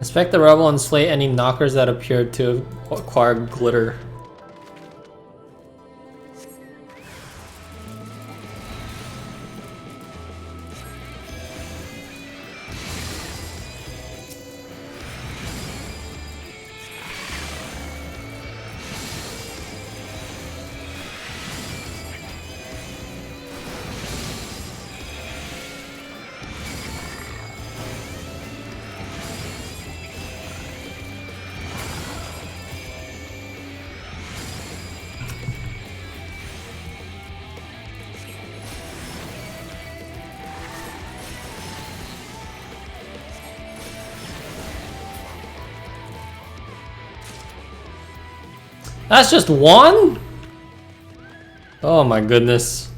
Inspect the rubble and slay any knockers that appear to acquire glitter. That's just one? Oh my goodness.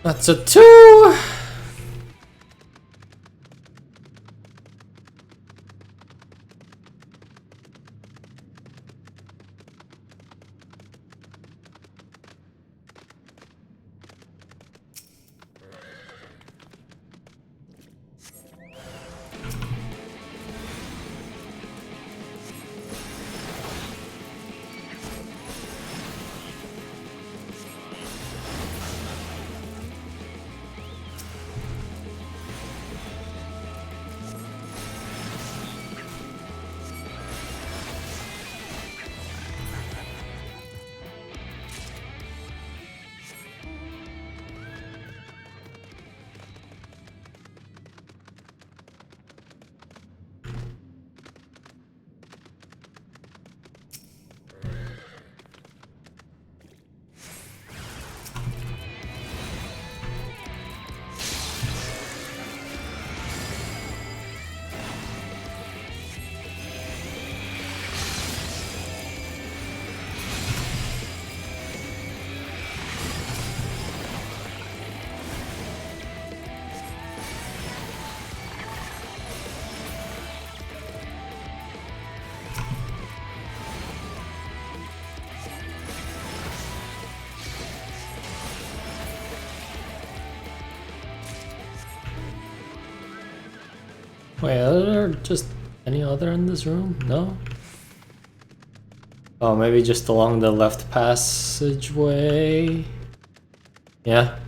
That's a 2! Wait, are there just any other in this room? No? Oh, maybe just along the left passageway? Yeah.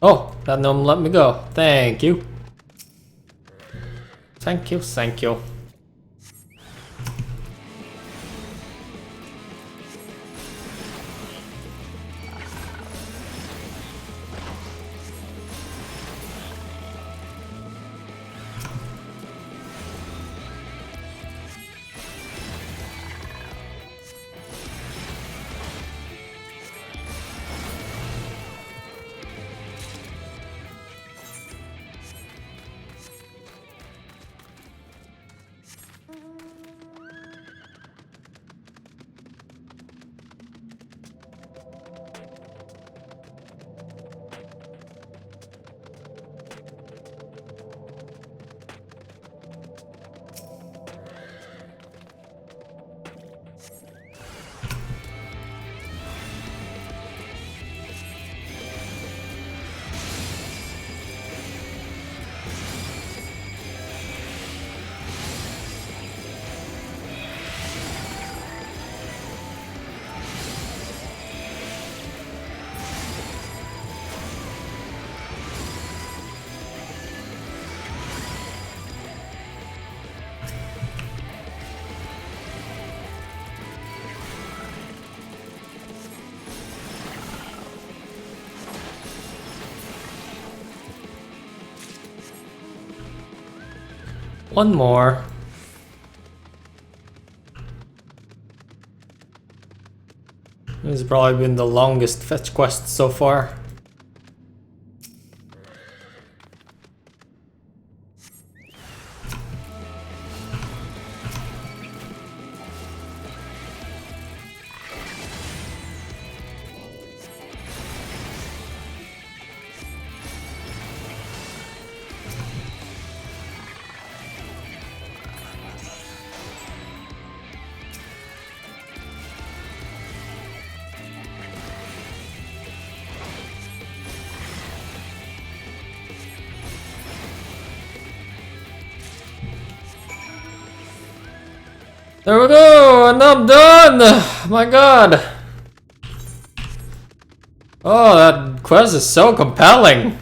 Oh, that gnome let me go. Thank you. Thank you, thank you. One more. This has probably been the longest fetch quest so far. There we go, and I'm done! My god! Oh, that quest is so compelling!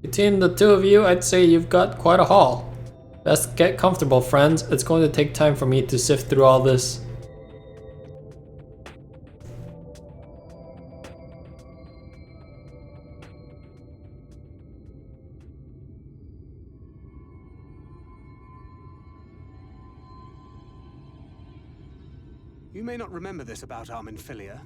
Between the two of you, I'd say you've got quite a haul. Best get comfortable, friends. It's going to take time for me to sift through all this. You may not remember this about Arminfilia,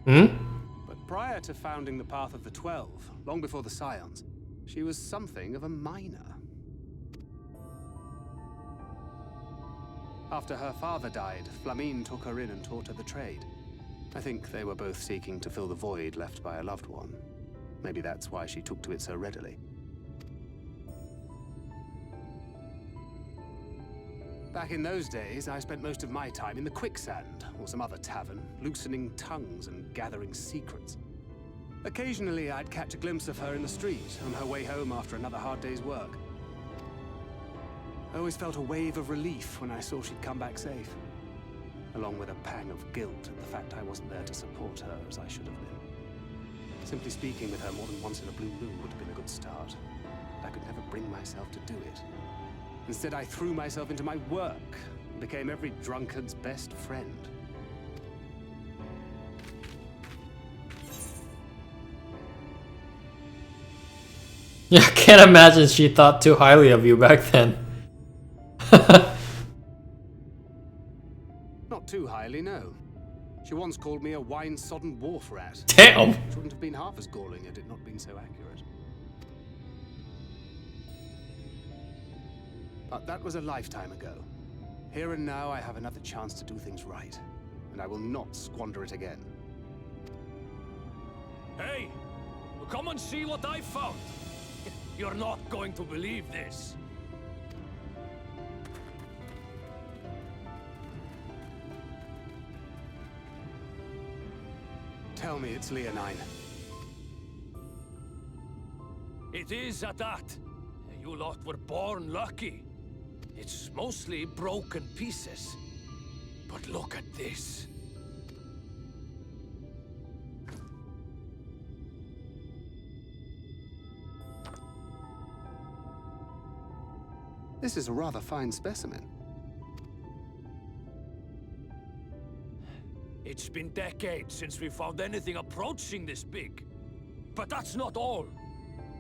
but prior to founding the Path of the 12, long before the Scions, she was something of a miner. After her father died, Flamine took her in and taught her the trade. I think they were both seeking to fill the void left by a loved one. Maybe that's why she took to it so readily. Back in those days, I spent most of my time in the Quicksand, or some other tavern, loosening tongues and gathering secrets. Occasionally, I'd catch a glimpse of her in the street, on her way home after another hard day's work. I always felt a wave of relief when I saw she'd come back safe, along with a pang of guilt at the fact I wasn't there to support her as I should have been. Simply speaking with her more than once in a blue moon would have been a good start, but I could never bring myself to do it. Instead, I threw myself into my work and became every drunkard's best friend. Yeah, I can't imagine she thought too highly of you back then. Not too highly, no. She once called me a wine-sodden wharf rat. Damn! Which wouldn't have been half as galling had it not been so accurate. But that was a lifetime ago. Here and now, I have another chance to do things right, and I will not squander it again. Hey! Come and see what I found! You're not going to believe this. Tell me it's Leonine. It is at that. You lot were born lucky. It's mostly broken pieces. But look at this. This is a rather fine specimen. It's been decades since we found anything approaching this big. But that's not all.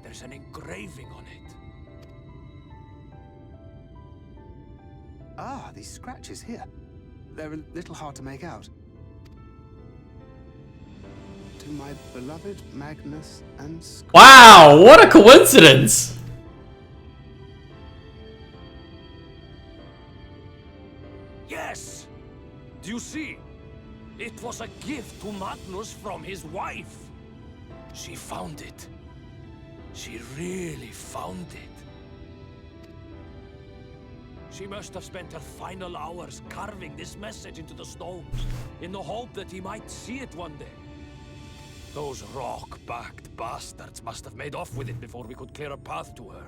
There's an engraving on it. Ah, these scratches here. They're a little hard to make out. To my beloved Magnus and Scott. Wow, what a coincidence! Yes! Do you see? It was a gift to Magnus from his wife. She found it. She really found it. She must have spent her final hours carving this message into the stones, in the hope that he might see it one day. Those rock-backed bastards must have made off with it before we could clear a path to her.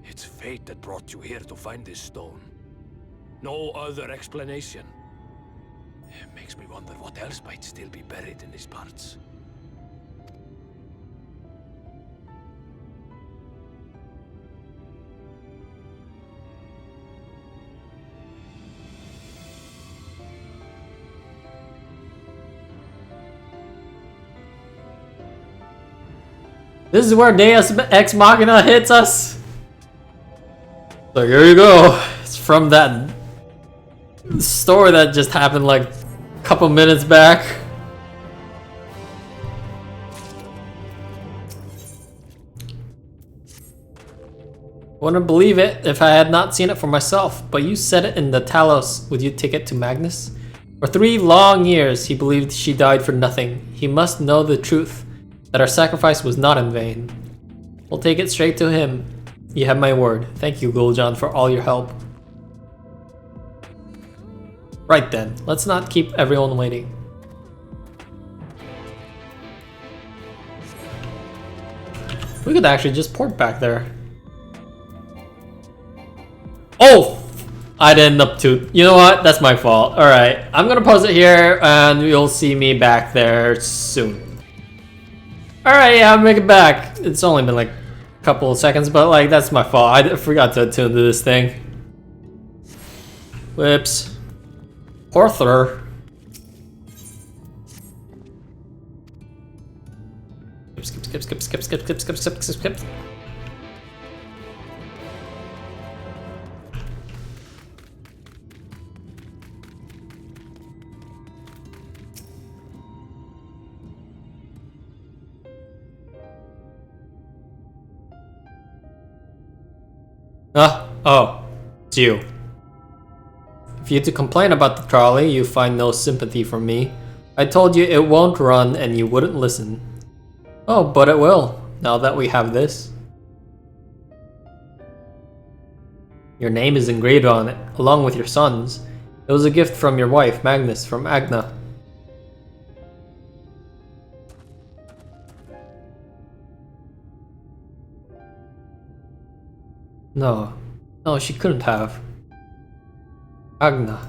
It's fate that brought you here to find this stone. No other explanation. It makes me wonder what else might still be buried in these parts. This is where Deus Ex Machina hits us. So here you go. It's from that story that just happened like a couple minutes back. Wouldn't believe it if I had not seen it for myself, but you said it in the Talos. Would you take it to Magnus? For 3 long years, he believed she died for nothing. He must know the truth, that our sacrifice was not in vain. We'll take it straight to him. You have my word. Thank you, Gul'jan, for all your help. Right then, let's not keep everyone waiting. We could actually just port back there. Oh! I didn't up to. You know what? That's my fault. Alright, I'm gonna pause it here and you'll see me back there soon. Alright, yeah, I'll make it back. It's only been like a couple of seconds, but like, that's my fault. I forgot to attune to this thing. Whoops. Porther. Skip. Oh, it's you. If you to complain about the trolley, you find no sympathy from me. I told you it won't run and you wouldn't listen. Oh, but it will, now that we have this. Your name is engraved on it, along with your son's. It was a gift from your wife, Magnus, from Agna. No, she couldn't have. Agna.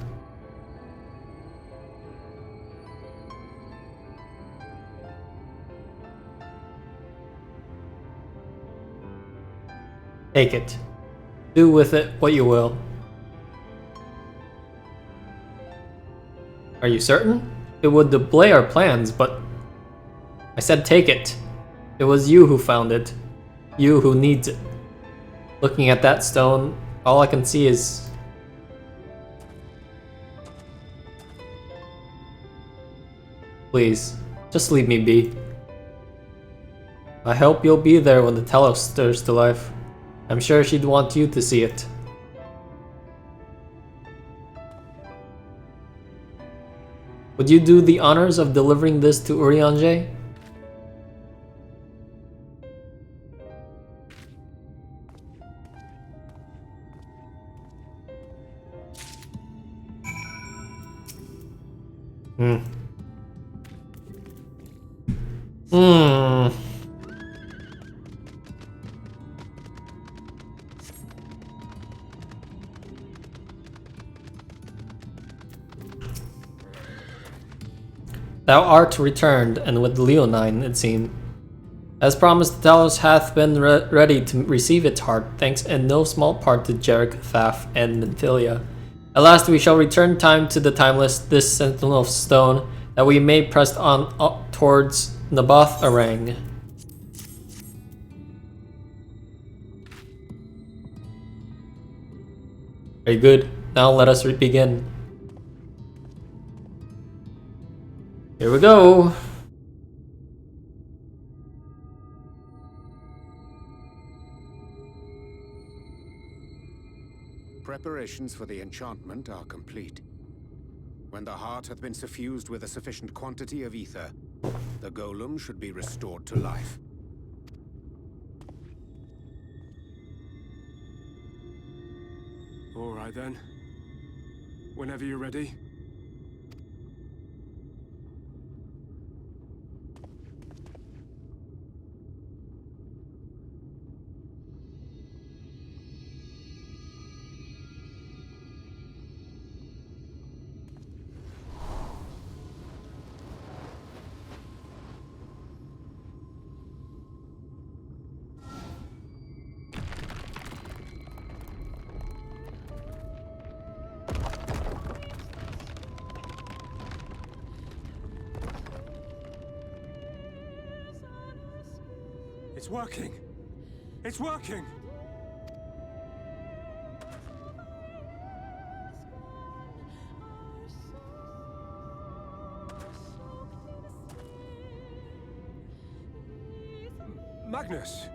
Take it. Do with it what you will. Are you certain? It would delay our plans, but... I said take it. It was you who found it. You who needs it. Looking at that stone, all I can see is... Please, just leave me be. I hope you'll be there when the Talos stirs to life. I'm sure she'd want you to see it. Would you do the honors of delivering this to Urianger? Thou art returned, and with Leonine, it seemed. As promised, the Talos hath been ready to receive its heart, thanks in no small part to Jarek, Thaf, and Menthilia. At last we shall return time to the timeless, this sentinel stone, that we may press on up towards Naboth Arang. Very good. Now let us begin. Here we go. Preparations for the enchantment are complete. When the heart hath been suffused with a sufficient quantity of ether, the golem should be restored to life. All right then. Whenever you're ready. It's working! It's working! Magnus!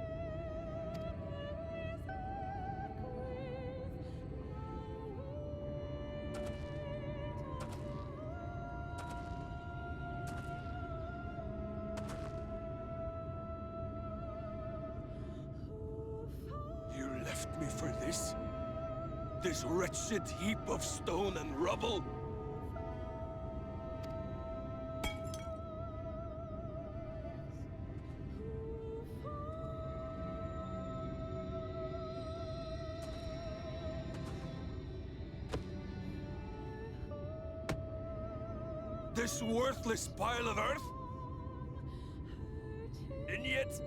You left me for this? This wretched heap of stone and rubble? This worthless pile of earth? And yet,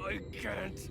I can't.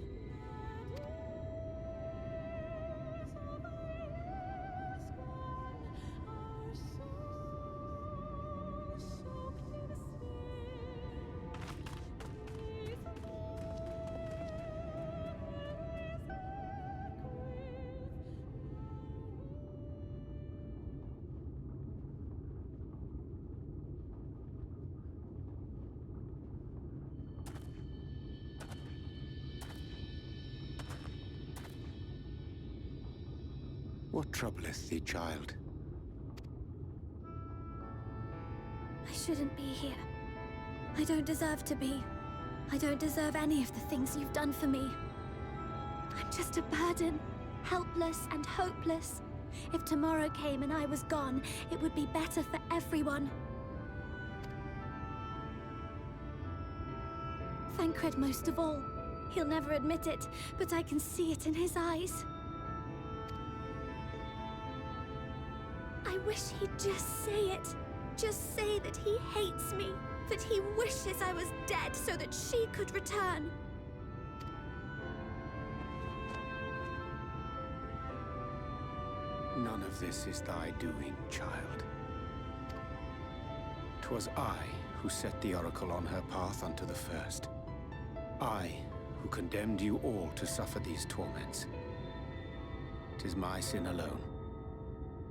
What troubleth thee, child? I shouldn't be here. I don't deserve to be. I don't deserve any of the things you've done for me. I'm just a burden, helpless and hopeless. If tomorrow came and I was gone, it would be better for everyone. Thancred most of all. He'll never admit it, but I can see it in his eyes. I wish he'd just say it. Just say that he hates me, that he wishes I was dead so that she could return. None of this is thy doing, child. 'Twas I who set the oracle on her path unto the first. I who condemned you all to suffer these torments. 'Tis my sin alone,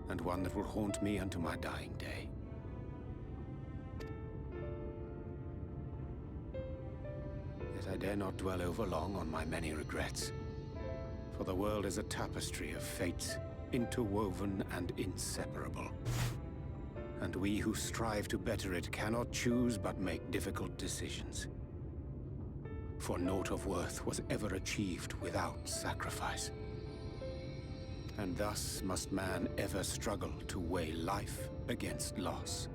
and one that will haunt me unto my dying day. Yet I dare not dwell over long on my many regrets, for the world is a tapestry of fates, interwoven and inseparable. And we who strive to better it cannot choose but make difficult decisions. For naught of worth was ever achieved without sacrifice. And thus must man ever struggle to weigh life against loss.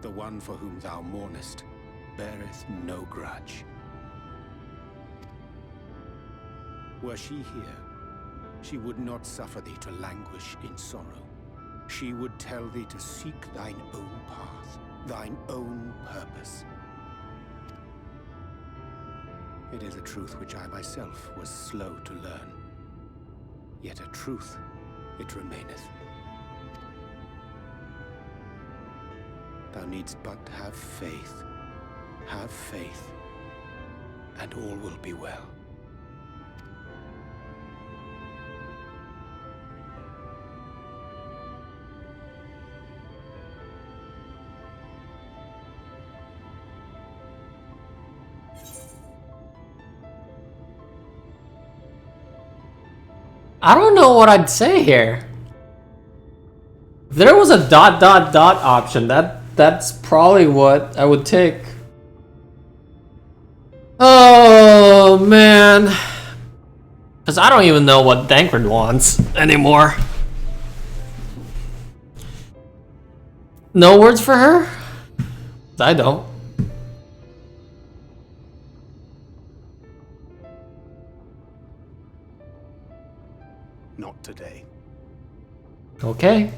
The one for whom thou mournest beareth no grudge. Were she here, she would not suffer thee to languish in sorrow. She would tell thee to seek thine own path, thine own purpose. It is a truth which I myself was slow to learn. Yet a truth it remaineth. Thou needst but have faith, and all will be well. I don't know what I'd say here. If there was a ... option, that's probably what I would take. Oh man. Because I don't even know what Thancred wants anymore. No words for her? I don't. Not today. Okay.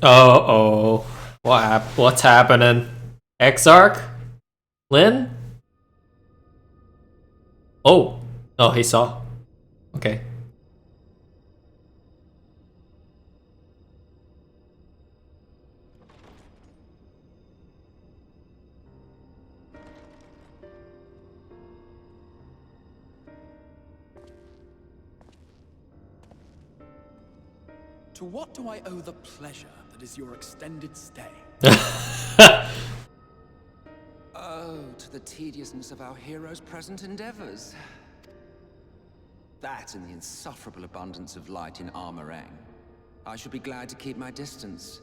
Oh. What's happening? Exarch? Lynn? Oh. Oh, he saw. Okay. To what do I owe the pleasure that is your extended stay? Oh, to the tediousness of our hero's present endeavors. That and the insufferable abundance of light in Armorang. I should be glad to keep my distance.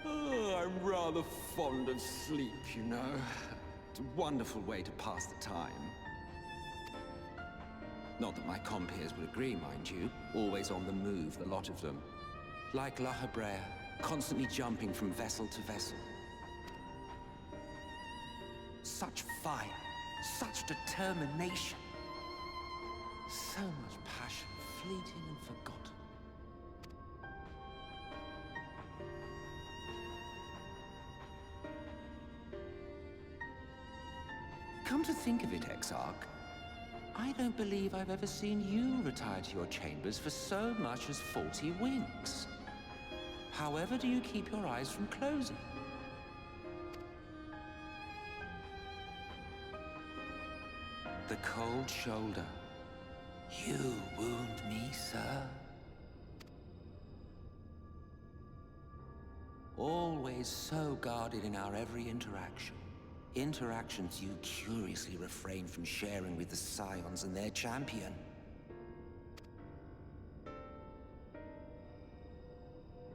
Oh, I'm rather fond of sleep, you know. It's a wonderful way to pass the time. Not that my compeers would agree, mind you. Always on the move, the lot of them. Like La Hebrea, constantly jumping from vessel to vessel. Such fire, such determination. So much passion, fleeting and forgotten. Come to think of it, Exarch, I don't believe I've ever seen you retire to your chambers for so much as 40 winks. However do you keep your eyes from closing? The cold shoulder. You wound me, sir. Always so guarded in our every interaction. Interactions you curiously refrain from sharing with the Scions and their champion.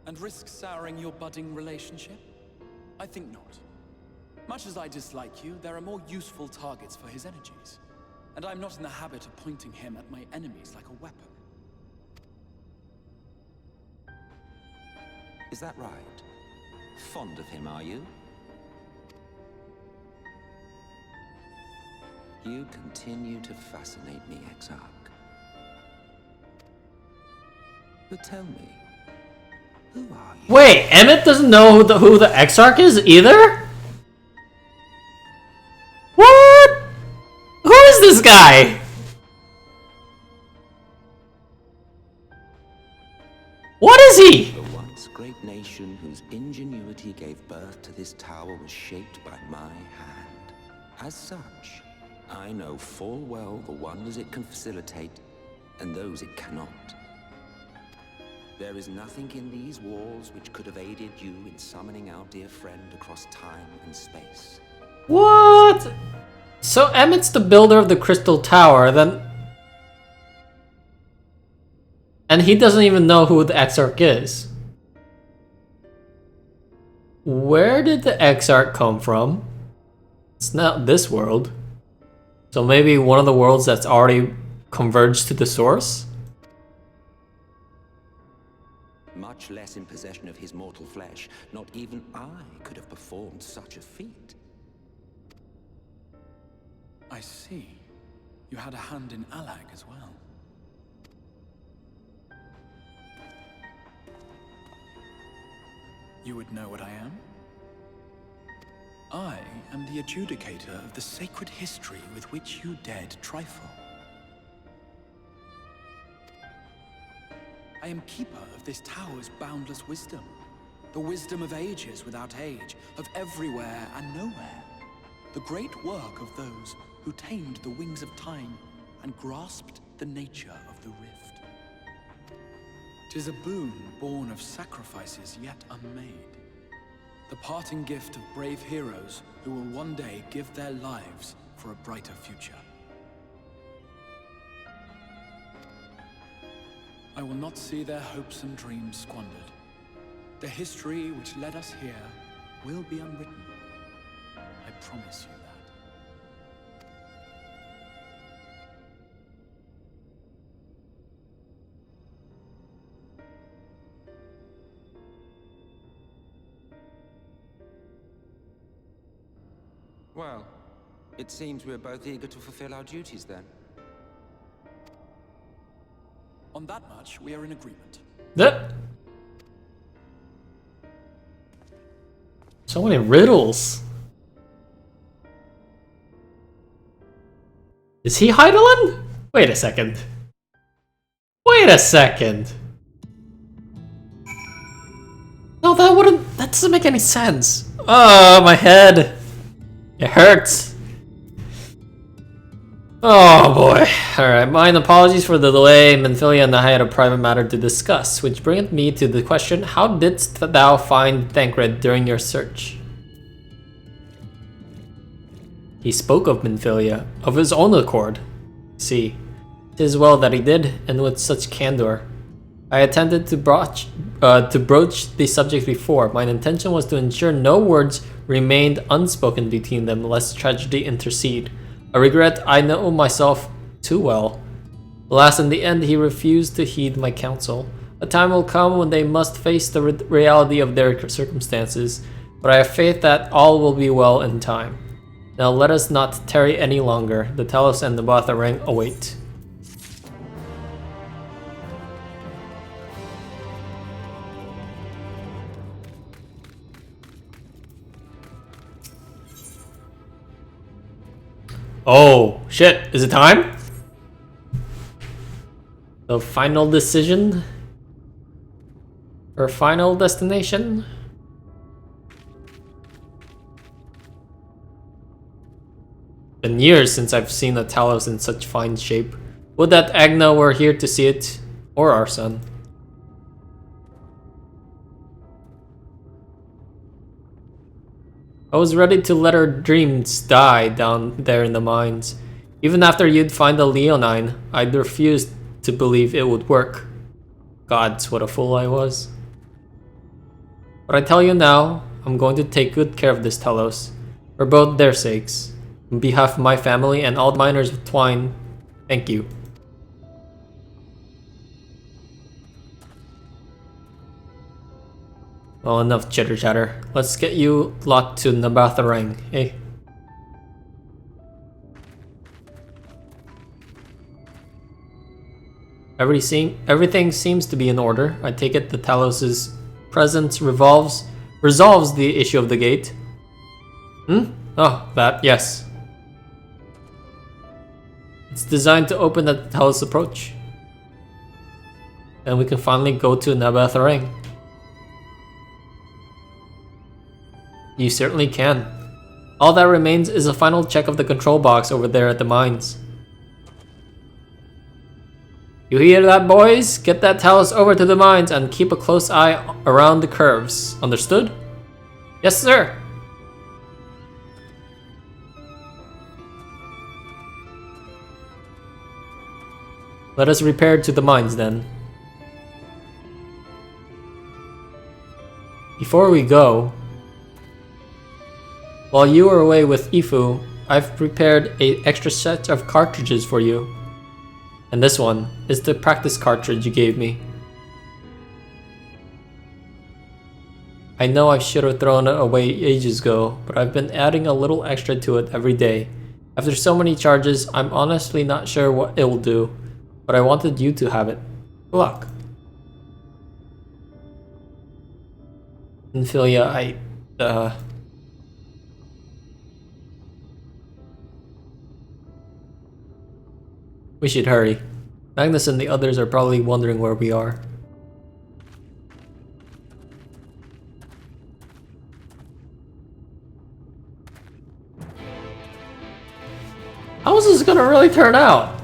And risk souring your budding relationship? I think not. Much as I dislike you, there are more useful targets for his energies. And I'm not in the habit of pointing him at my enemies like a weapon. Is that right? Fond of him, are you? You continue to fascinate me, Exarch. But tell me, who are you? Wait, Emmett doesn't know who the Exarch is either? What? Who is this guy? What is he? The once great nation whose ingenuity gave birth to this tower was shaped by my hand. As such, I know full well the wonders it can facilitate, and those it cannot. There is nothing in these walls which could have aided you in summoning our dear friend across time and space. What? So Emmett's the builder of the Crystal Tower, then... And he doesn't even know who the Exarch is. Where did the Exarch come from? It's not this world. So maybe one of the worlds that's already converged to the source? Much less in possession of his mortal flesh, not even I could have performed such a feat. I see. You had a hand in Alag as well. You would know what I am? I am the adjudicator of the sacred history with which you dared trifle. I am keeper of this tower's boundless wisdom. The wisdom of ages without age, of everywhere and nowhere. The great work of those who tamed the wings of time and grasped the nature of the rift. 'Tis a boon born of sacrifices yet unmade. The parting gift of brave heroes who will one day give their lives for a brighter future. I will not see their hopes and dreams squandered. The history which led us here will be unwritten. I promise you that. Well, it seems we're both eager to fulfill our duties then. On that much, we are in agreement. That. So many riddles. Is he Heidelin? Wait a second. Wait a second. No, that doesn't make any sense. Oh, my head. It hurts. Oh boy. Alright, my apologies for the delay. Minfilia and I had a private matter to discuss, which bringeth me to the question, how didst thou find Thancred during your search? He spoke of Minfilia, of his own accord. See, 'tis well that he did, and with such candor. I attempted to broach the subject before. My intention was to ensure no words remained unspoken between them, lest tragedy intercede. A regret I know myself too well. Alas, in the end, he refused to heed my counsel. A time will come when they must face the reality of their circumstances, but I have faith that all will be well in time. Now let us not tarry any longer. The Talos and the Nabatha await. Oh, shit. Is it time? The final decision? Or final destination? Been years since I've seen a Talos in such fine shape. Would that Agna were here to see it, or our son. I was ready to let her dreams die down there in the mines. Even after you'd find the Leonine, I'd refused to believe it would work. Gods, what a fool I was. But I tell you now, I'm going to take good care of this Talos, for both their sakes. On behalf of my family and all the miners of Twine, thank you. Well, enough chitter chatter. Let's get you locked to Nabatha, eh? Everything seems to be in order. I take it the Talos' presence resolves the issue of the gate. Oh, that, yes. It's designed to open at the Talos approach. Then we can finally go to Nabatha. You certainly can. All that remains is a final check of the control box over there at the mines. You hear that, boys? Get that Talos over to the mines and keep a close eye around the curves. Understood? Yes, sir. Let us repair to the mines then. Before we go, while you are away with Ifu, I've prepared an extra set of cartridges for you. And this one is the practice cartridge you gave me. I know I should have thrown it away ages ago, but I've been adding a little extra to it every day. After so many charges, I'm honestly not sure what it will do, but I wanted you to have it. Good luck. Minfilia, we should hurry. Magnus and the others are probably wondering where we are. How is this gonna really turn out?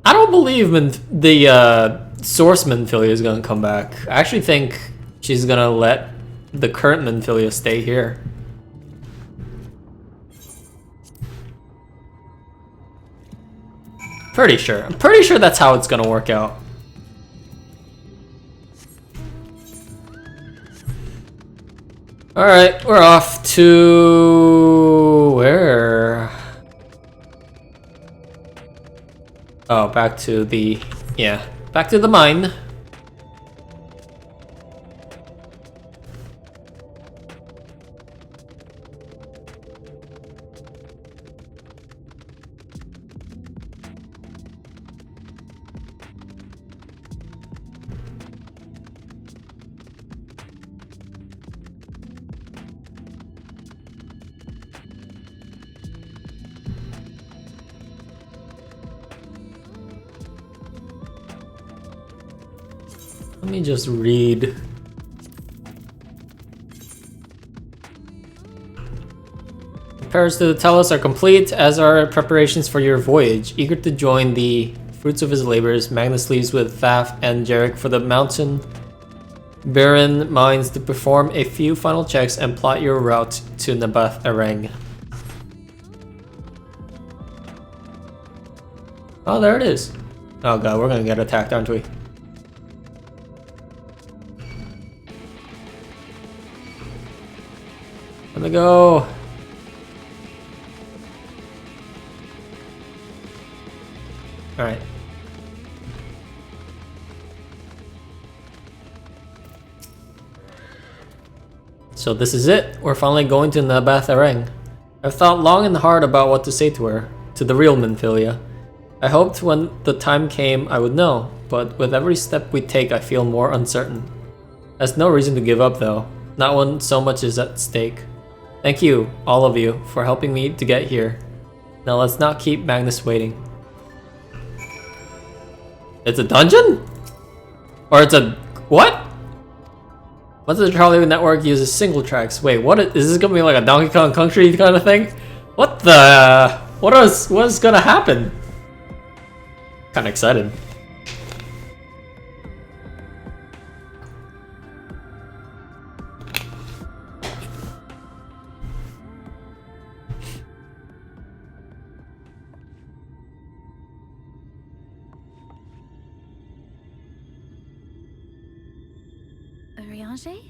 I don't believe the source Minfilia is gonna come back. I actually think she's gonna let the current Minfilia stay here. Pretty sure. I'm pretty sure that's how it's gonna work out. Alright, we're off to... where? Oh, back to the... yeah, back to the mine. Let me just read. Repairs to the Talos are complete, as are preparations for your voyage. Eager to join the fruits of his labors, Magnus leaves with Thaf and Jarek for the mountain barren mines to perform a few final checks and plot your route to Nabath Arang. Oh, there it is. Oh god, we're gonna get attacked, aren't we? Let me go. Alright. So this is it. We're finally going to Nabath Arang. I've thought long and hard about what to say to her, to the real Minfilia. I hoped when the time came I would know, but with every step we take I feel more uncertain. There's no reason to give up though, not when so much is at stake. Thank you, all of you, for helping me to get here. Now let's not keep Magnus waiting. It's a dungeon? Or it's a... what? Once the Trolley network uses single tracks. Wait, what is this gonna be like a Donkey Kong Country kind of thing? What the... what's gonna happen? Kinda excited. Urianger?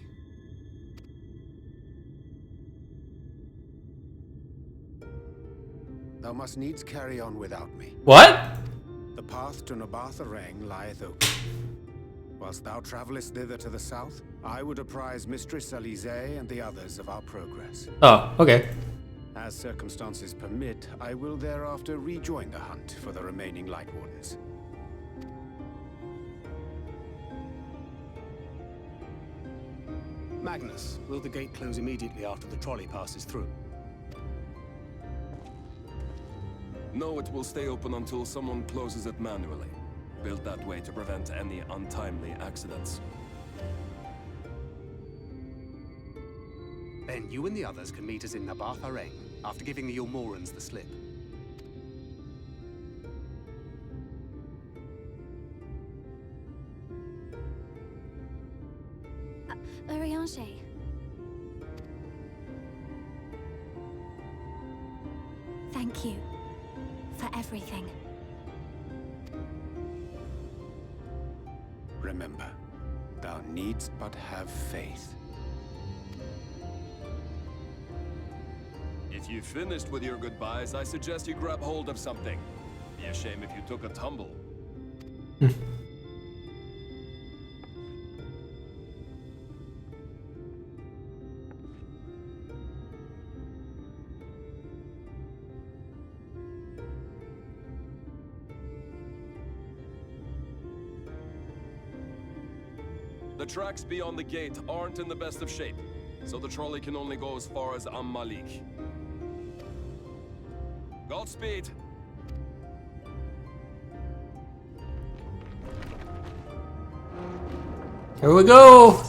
Thou must needs carry on without me. What? The path to Nabath Arang lieth open. Whilst thou travellest thither to the south, I would apprise Mistress Alize and the others of our progress. Oh, okay. As circumstances permit, I will thereafter rejoin the hunt for the remaining Light Wardens. Magnus, will the gate close immediately after the trolley passes through? No, it will stay open until someone closes it manually. Built that way to prevent any untimely accidents. Then you and the others can meet us in Nabath Arang after giving the Ilmorans the slip. Urianger. Thank you for everything. Remember, thou needst but have faith. If you've finished with your goodbyes, I suggest you grab hold of something. Be a shame if you took a tumble. The tracks beyond the gate aren't in the best of shape, so the trolley can only go as far as Malik. Godspeed! Here we go!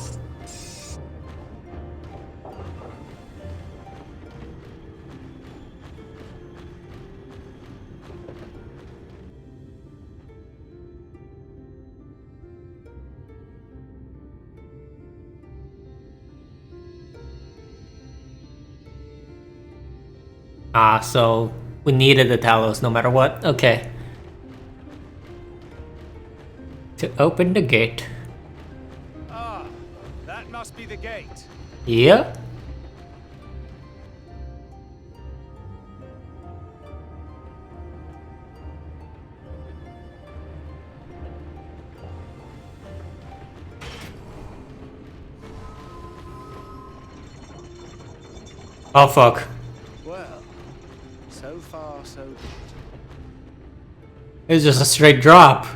Ah, so we needed the Talos no matter what. Okay. To open the gate. Ah, that must be the gate. Yeah? Oh fuck. Well, so far so good. It was just a straight drop.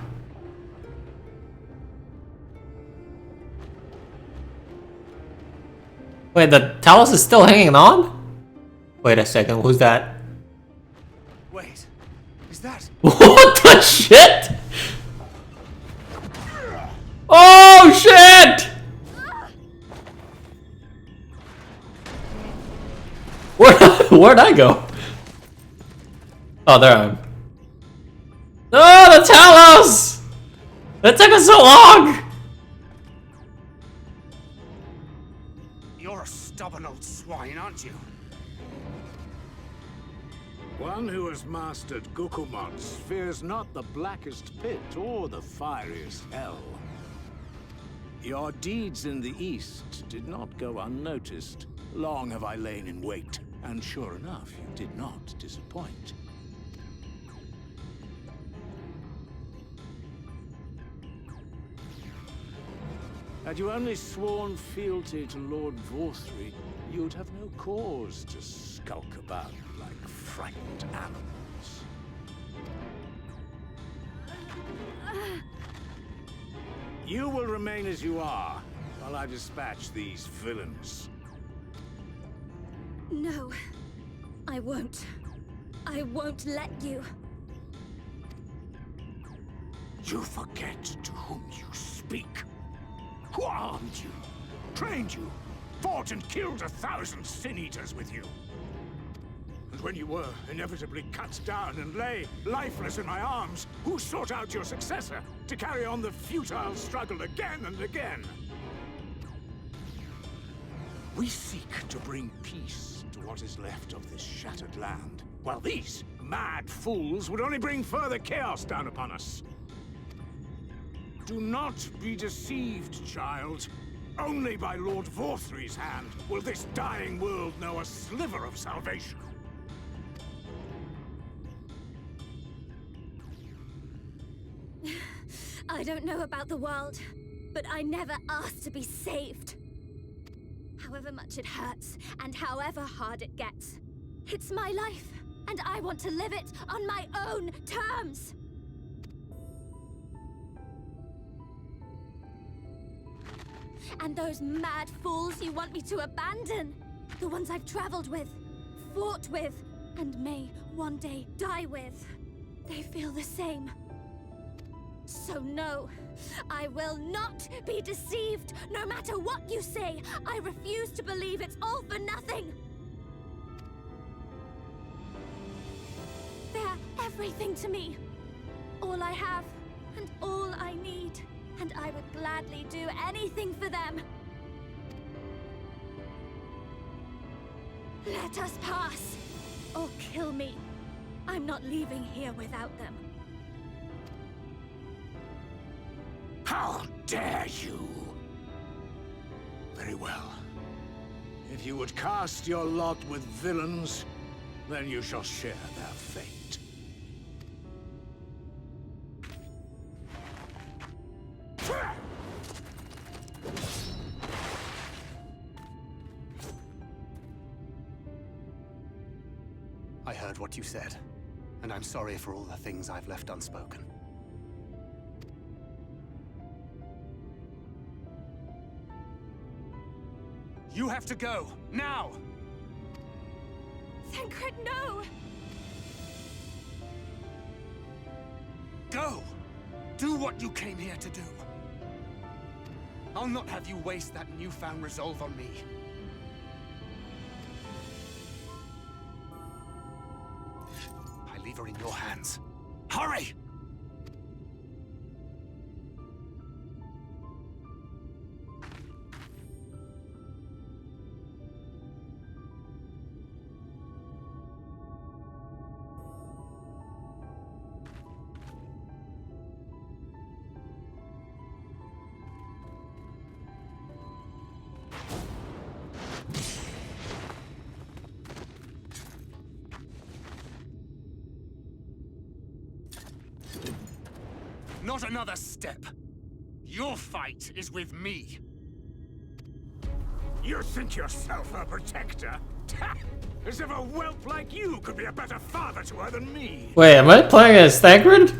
Wait, the Talos is still hanging on? Wait a second, who's that? Wait, is that? What the shit? Oh shit! Where'd I go? Oh, there I am. No, the Talos! That took us so long! You're a stubborn old swine, aren't you? One who has mastered Gukumots fears not the blackest pit or the fieriest hell. Your deeds in the east did not go unnoticed. Long have I lain in wait, and sure enough, you did not disappoint. Had you only sworn fealty to Lord Vorthry, you'd have no cause to skulk about like frightened animals. You will remain as you are, while I dispatch these villains. No, I won't. I won't let you. You forget to whom you speak. Who armed you, trained you, fought and killed 1,000 sin-eaters with you. And when you were inevitably cut down and lay lifeless in my arms, who sought out your successor to carry on the futile struggle again and again? We seek to bring peace to what is left of this shattered land, while these mad fools would only bring further chaos down upon us. Do not be deceived, child. Only by Lord Vorthry's hand will this dying world know a sliver of salvation. I don't know about the world, but I never asked to be saved. However much it hurts, and however hard it gets. It's my life, and I want to live it on my own terms. And those mad fools you want me to abandon, the ones I've traveled with, fought with, and may one day die with, they feel the same. So no, I will not be deceived, no matter what you say. I refuse to believe it's all for nothing. They're everything to me. All I have, and all I need. And I would gladly do anything for them. Let us pass, or kill me. I'm not leaving here without them. How dare you! Very well. If you would cast your lot with villains, then you shall share their fate. I heard what you said, and I'm sorry for all the things I've left unspoken. You have to go, now! Thancred, no! Go! Do what you came here to do. I'll not have you waste that newfound resolve on me. I leave her in your hands. Hurry! Not another step. Your fight is with me. You think yourself a protector? As if a whelp like you could be a better father to her than me. Wait, am I playing as Thancred?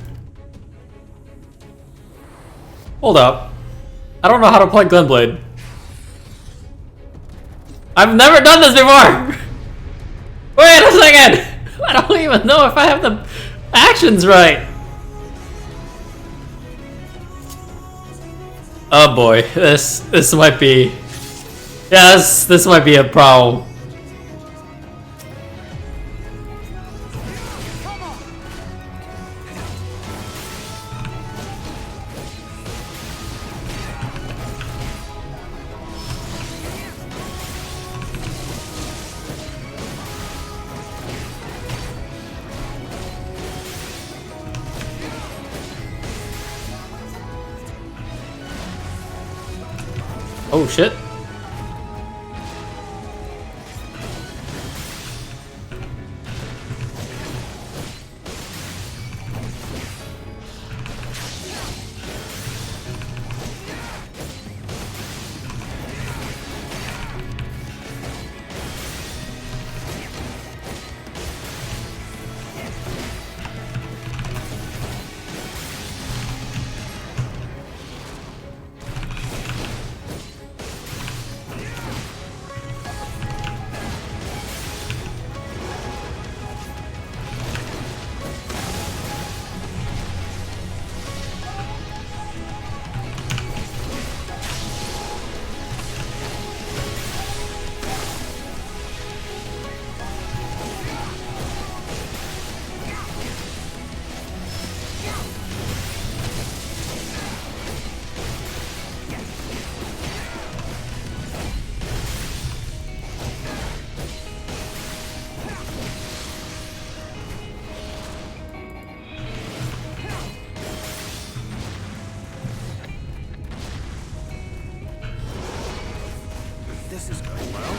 Hold up. I don't know how to play Glenblade. I've never done this before! Wait a second! I don't even know if I have the actions right. Oh boy, this might be... Yes, this might be a problem. Oh shit. This is going well.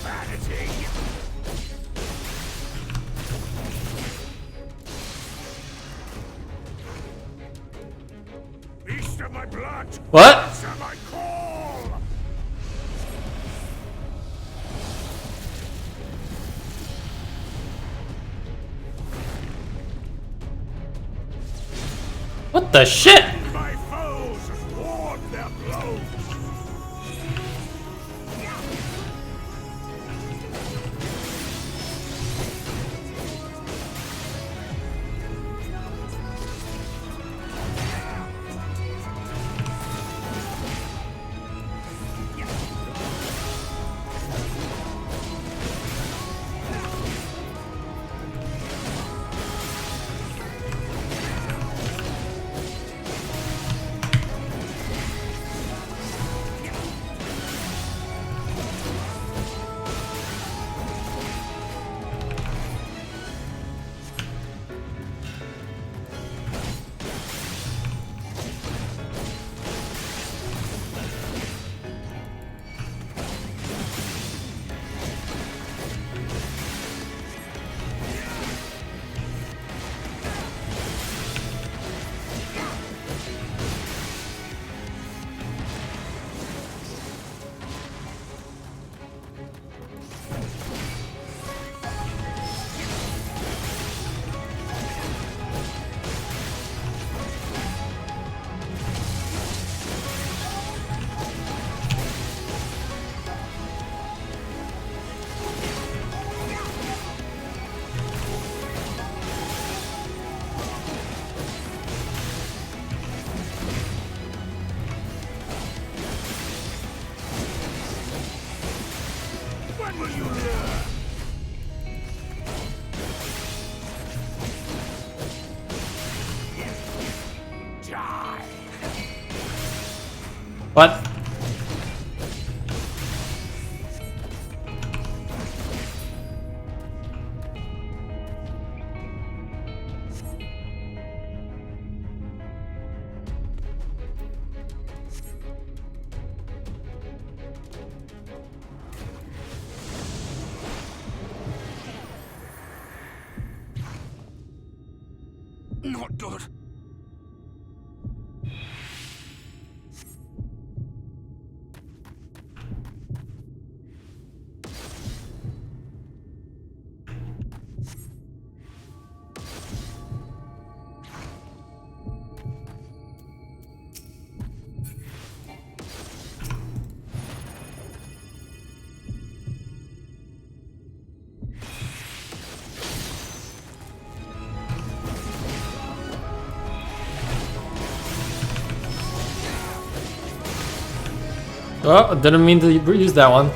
Vanity. Beast of my blood. What? Answer my call. What the shit? My foes ward their blows. When will you learn? Die. What? Not good. Oh, didn't mean to use that one.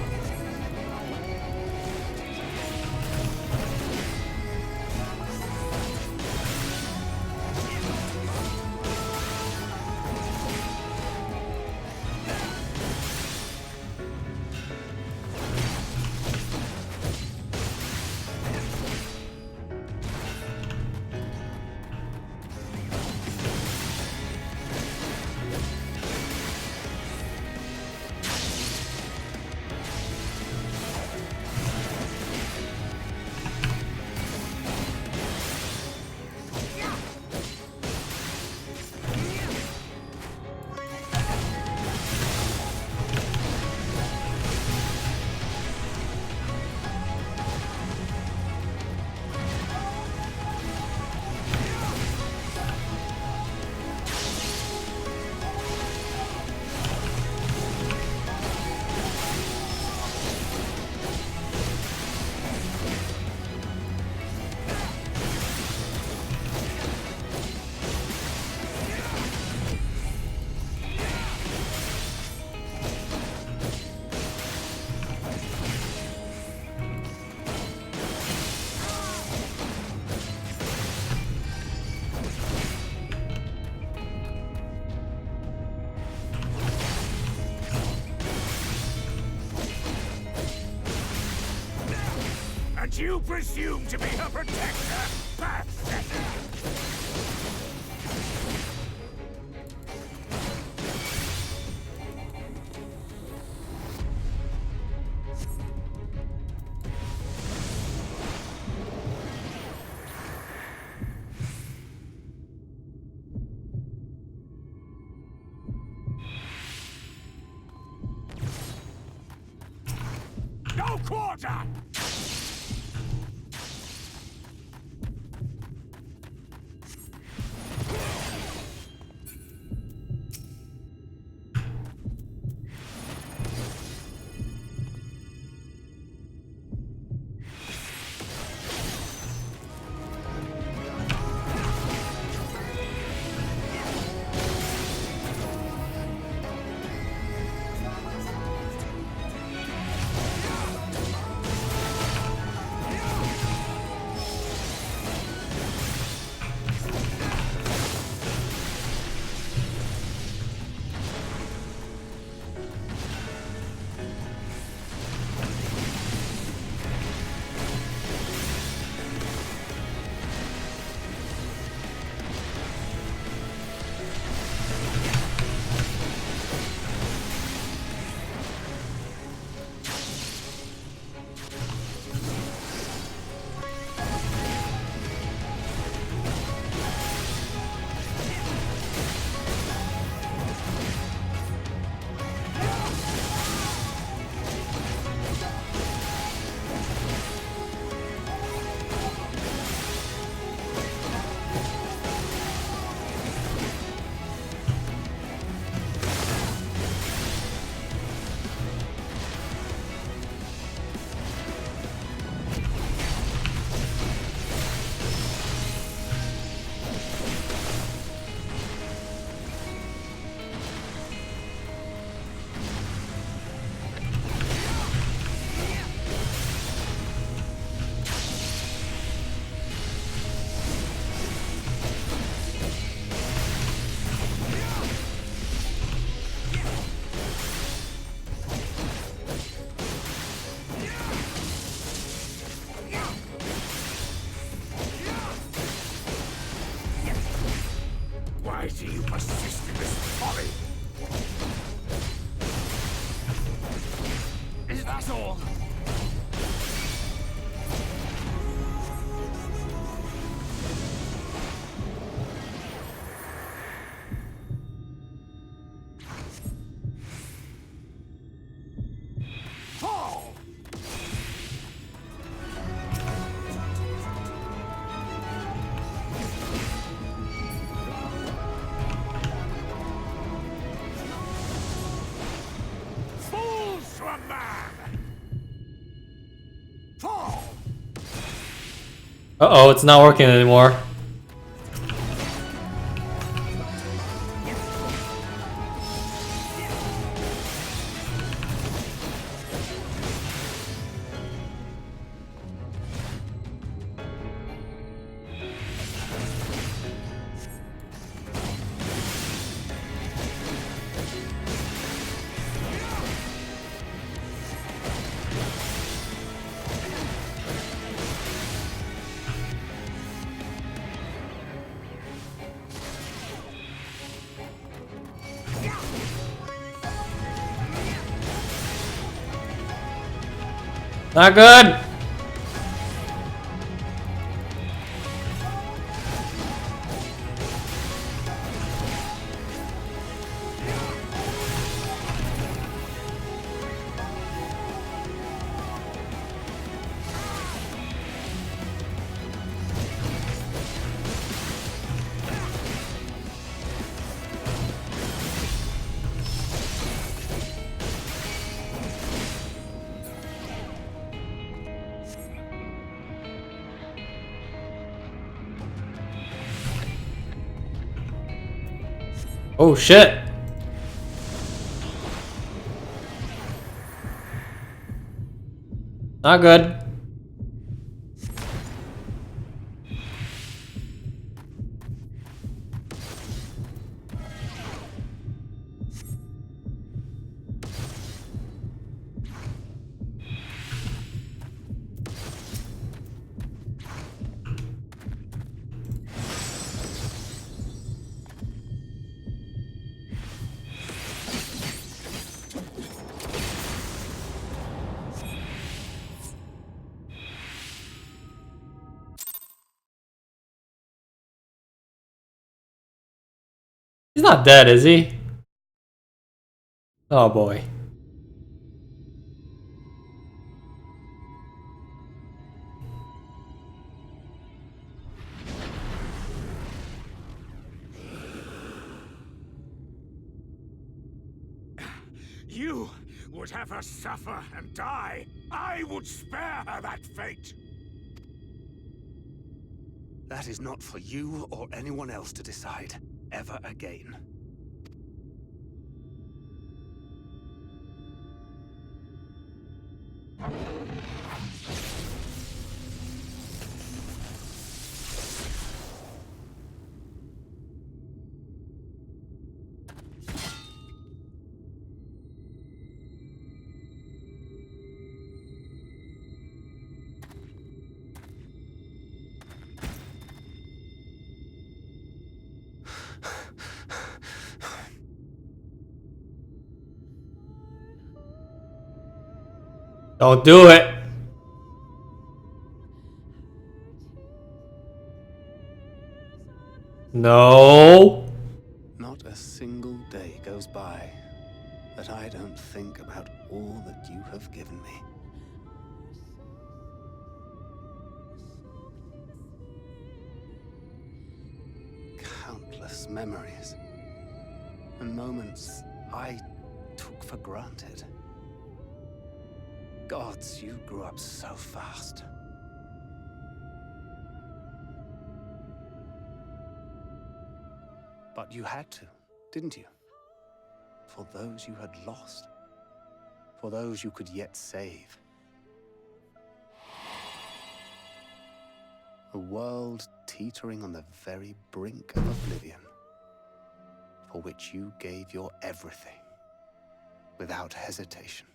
And you presume to be her protector? Pathetic! No quarter! Why do you persist in this folly? Is that all? Fall! Fools to a man! Fall! Uh-oh, it's not working anymore. Not good. Oh shit. Not good. He's not dead, is he? Oh boy. You would have her suffer and die. I would spare her that fate. That is not for you or anyone else to decide, ever again. Don't do it. No. Not a single day goes by that I don't think about all that you have given me. Countless memories and moments I took for granted. Gods, you grew up so fast. But you had to, didn't you? For those you had lost. For those you could yet save. A world teetering on the very brink of oblivion. For which you gave your everything. Without hesitation.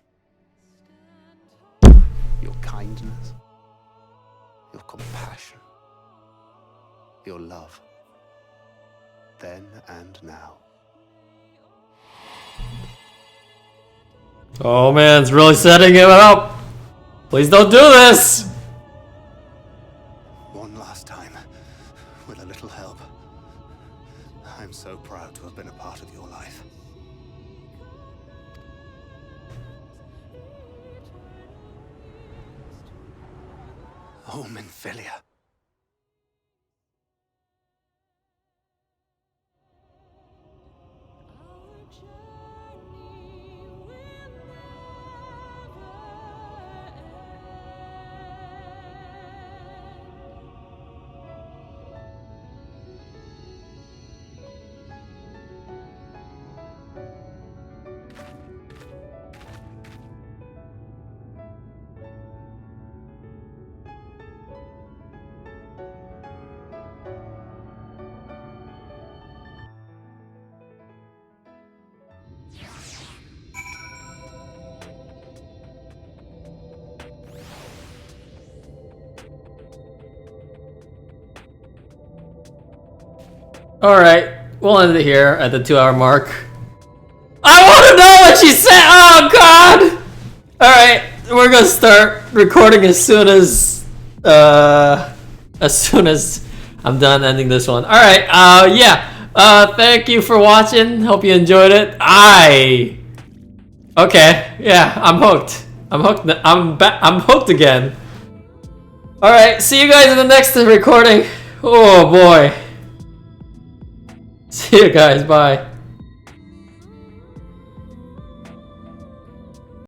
Your kindness, your compassion, your love, then and now. Oh man, it's really setting him up. Please don't do this. One last time, with a little help. I'm so proud to have been a part of your life. Oh, Minfilia. Alright, we'll end it here at the 2-hour mark. I want to know what she said! Oh god! Alright, we're we're gonna start recording as soon as I'm done ending this one. All right. Yeah. Thank you for watching. Hope you enjoyed it. Okay. Yeah. I'm hooked. I'm hooked. I'm hooked again. All right. See you guys in the next recording. Oh boy. See you guys. Bye.